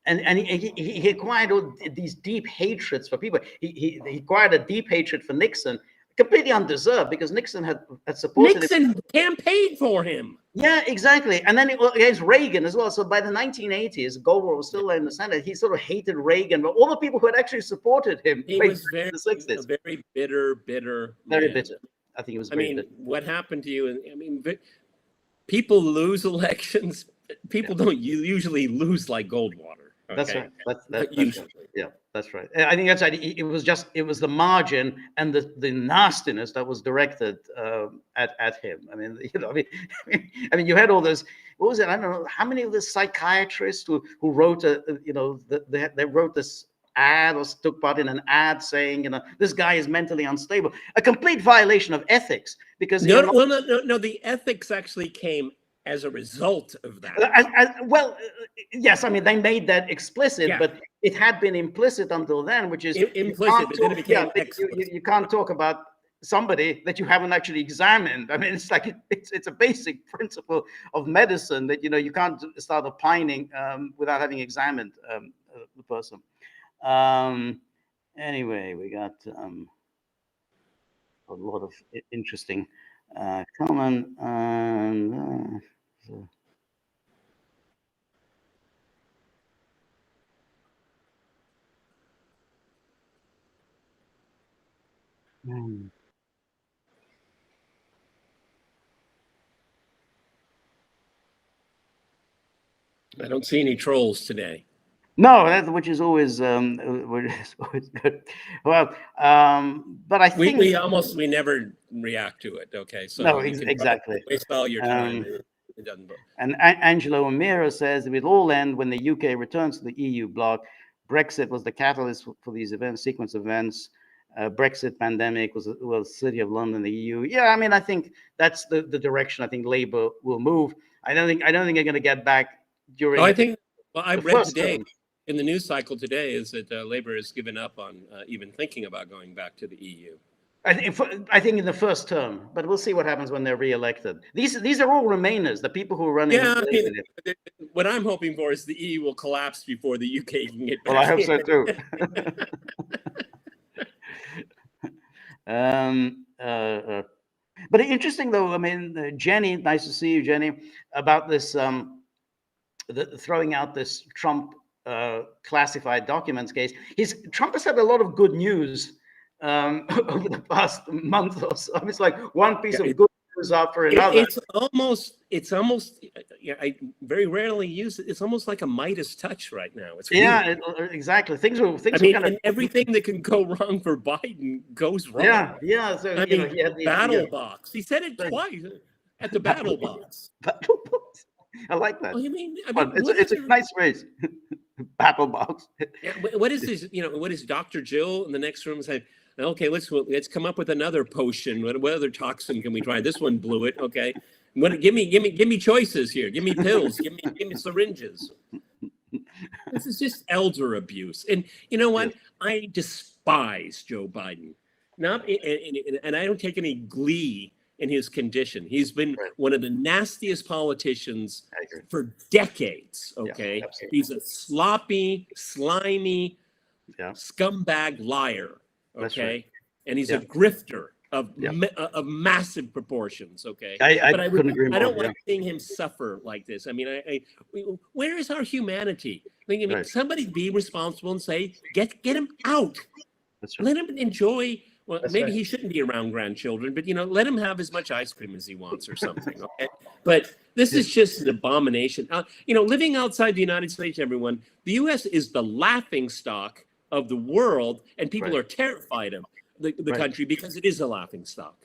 he acquired all these deep hatreds for people. He acquired a deep hatred for Nixon, completely undeserved, because Nixon had supported Nixon him. Campaigned for him. Yeah, exactly. And then against Reagan as well. So by the 1980s, Goldwater was still in the Senate. He sort of hated Reagan, but all the people who had actually supported him. He was very bitter. Very bitter. I think he was. Bitter. What happened to you? People lose elections. People don't usually lose like Goldwater. Okay? That's right. That's usually. Right. Yeah, that's right. I think that's right. It was the margin and the nastiness that was directed at him. I mean, you had all those. What was it? I don't know how many of the psychiatrists who wrote they wrote this ad or took part in an ad saying, this guy is mentally unstable. A complete violation of ethics, because no, the ethics actually came as a result of that. Yes, I mean, they made that explicit, but it had been implicit until then, which is implicit, but then it became explicit. You can't talk about somebody that you haven't actually examined. I mean, it's like it's a basic principle of medicine that you can't start opining without having examined the person. Anyway, we got a lot of interesting comment. I don't see any trolls today. No, which is always good. Well, but I think we never react to it. Okay, so no, exactly. Waste all your time. It doesn't. And Angelo O'Meara says it will all end when the UK returns to the EU bloc. Brexit was the catalyst for these sequence of events. Brexit, pandemic was City of London, the EU. Yeah, I mean, I think that's the direction I think Labour will move. I don't think they're going to get back during. I think. Well, I read today in the news cycle today is that Labour has given up on even thinking about going back to the EU. I think in the first term, but we'll see what happens when they're re-elected. These are all Remainers, the people who are running. Yeah, what I'm hoping for is the EU will collapse before the UK can get back. Well, I hope so too. But interesting though. I mean, Jenny, nice to see you, Jenny, about this throwing out this Trump classified documents case. Trump has had a lot of good news over the past month or so. It's like one piece of good news after another. It's almost. I very rarely use it. It's almost like a Midas touch right now. It's exactly. Things are kind of everything that can go wrong for Biden goes wrong. Yeah. So he had the battle box. He said it twice at the battle box. I like that. Well, it's a nice phrase. Battle box. Yeah, what is this? What is Dr. Jill in the next room saying? Okay, let's come up with another potion. What other toxin can we try? This one blew it. Okay, give me choices here. Give me pills. give me syringes. This is just elder abuse. And you know what? I despise Joe Biden. And I don't take any glee in his condition. He's been one of the nastiest politicians for decades. Okay, he's a sloppy, slimy, scumbag liar. Okay, and he's a grifter. of Yeah. of massive proportions. Okay, I but couldn't agree more. I don't Yeah. like seeing him suffer like this. I mean, where is our humanity? I mean, Right. somebody be responsible and say, get him out. That's right. Let him enjoy. Well, That's maybe right. he shouldn't be around grandchildren, but let him have as much ice cream as he wants or something. Okay, but this is just an abomination. Living outside the United States, everyone, the U.S. is the laughing stock of the world, and people Right. are terrified of the Right. country because it is a laughing stock.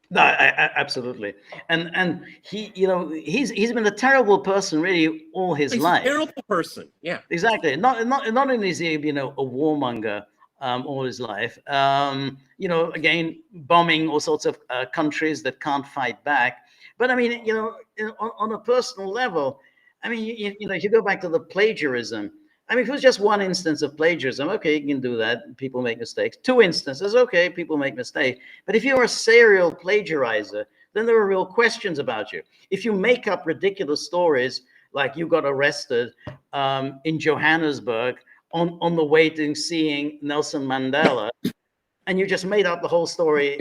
No, absolutely. And he, he's been a terrible person really all his He's a life. terrible person. Yeah. Exactly. Not only is he, a warmonger all his life, again, bombing all sorts of countries that can't fight back. But I mean, on a personal level, I mean, if you go back to the plagiarism, I mean, if it was just one instance of plagiarism, okay, you can do that. People make mistakes. Two instances, okay, people make mistakes. But if you're a serial plagiarizer, then there are real questions about you. If you make up ridiculous stories, like you got arrested in Johannesburg on the way to seeing Nelson Mandela, and you just made up the whole story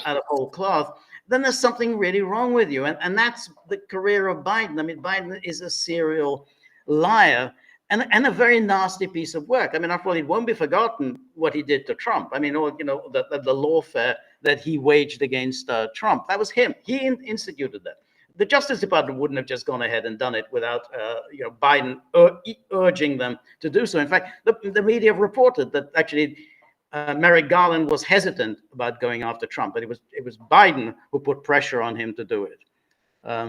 out of whole cloth, then there's something really wrong with you. And that's the career of Biden. I mean, Biden is a serial liar and a very nasty piece of work. I mean, after all, it won't be forgotten what he did to Trump. I mean, the lawfare that he waged against Trump, that was him. He instituted that. The Justice Department wouldn't have just gone ahead and done it without, Biden urging them to do so. In fact, the media reported that actually Merrick Garland was hesitant about going after Trump, but it was Biden who put pressure on him to do it.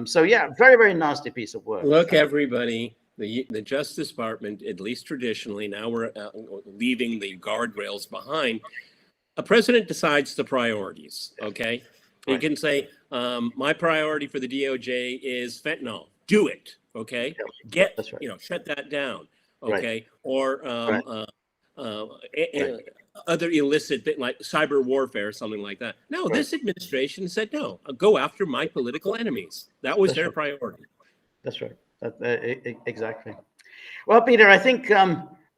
So yeah, very, very nasty piece of work. Look, everybody, the Justice Department, at least traditionally, now we're leaving the guardrails behind. A president decides the priorities. Okay, he can say, my priority for the DOJ is fentanyl. Do it. Okay, That's right. Shut that down. Right. Okay, or Right. other illicit thing like cyber warfare or something like that. No, Right. this administration said no. Go after my political enemies. That was That's their right. priority. That's right. Exactly. Well, Peter, I think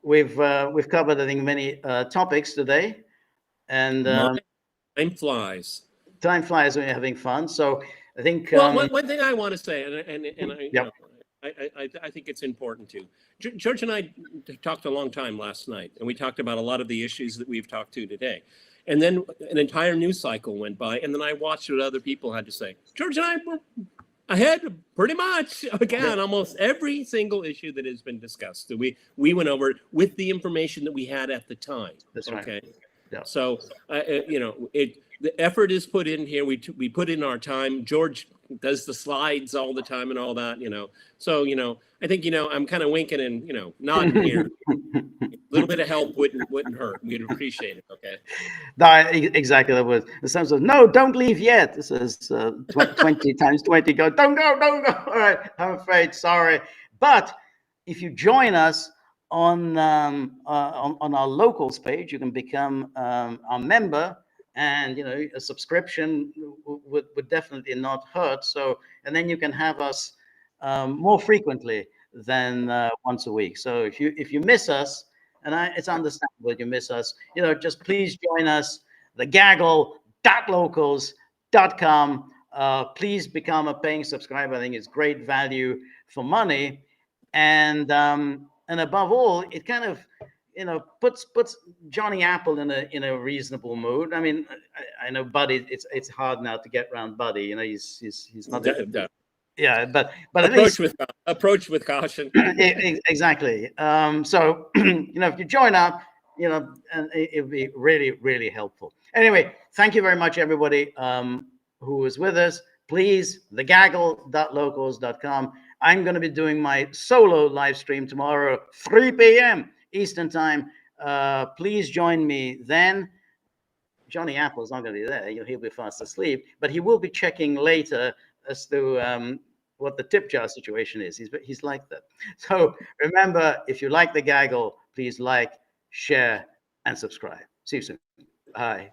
we've covered, I think, many topics today, and Time flies. time flies when you're having fun. So I think Well, one thing I want to say, and I, yeah. I think it's important too. George and I talked a long time last night, and we talked about a lot of the issues that we've talked to today. And then an entire news cycle went by, and then I watched what other people had to say. George and I were ahead pretty much again, almost every single issue that has been discussed. So we went over it with the information that we had at the time. That's okay. Right. Yeah. So the effort is put in here. We put in our time. George does the slides all the time and all that. So I think I'm kind of winking and nodding here. A little bit of help wouldn't hurt. We'd appreciate it. Okay. No, exactly. That was the sound says, no, don't leave yet. This is 20 times 20. Go, don't go. All right. I'm afraid. Sorry. But if you join us on our locals page, you can become our member, and a subscription would definitely not hurt. So, and then you can have us more frequently than once a week. So if you miss us, and it's understandable that you miss us, just please join us. The Gaggle.locals.com. Please become a paying subscriber. I think it's great value for money, and above all, it kind of puts Johnny Apple in a reasonable mood. I mean, I know Buddy. It's hard now to get around Buddy. He's not. Yeah, but at least approach with caution. Exactly. So if you join up, and it'd be really, really helpful. Anyway, thank you very much, everybody who was with us. Please, thegaggle.locals.com. I'm going to be doing my solo live stream tomorrow, 3 p.m. Eastern time. Please join me then. Johnny Apple's not going to be there. He'll be fast asleep, but he will be checking later as to what the tip jar situation is. He's like that. So remember, if you like the Gaggle, please like, share, and subscribe. See you soon. Bye.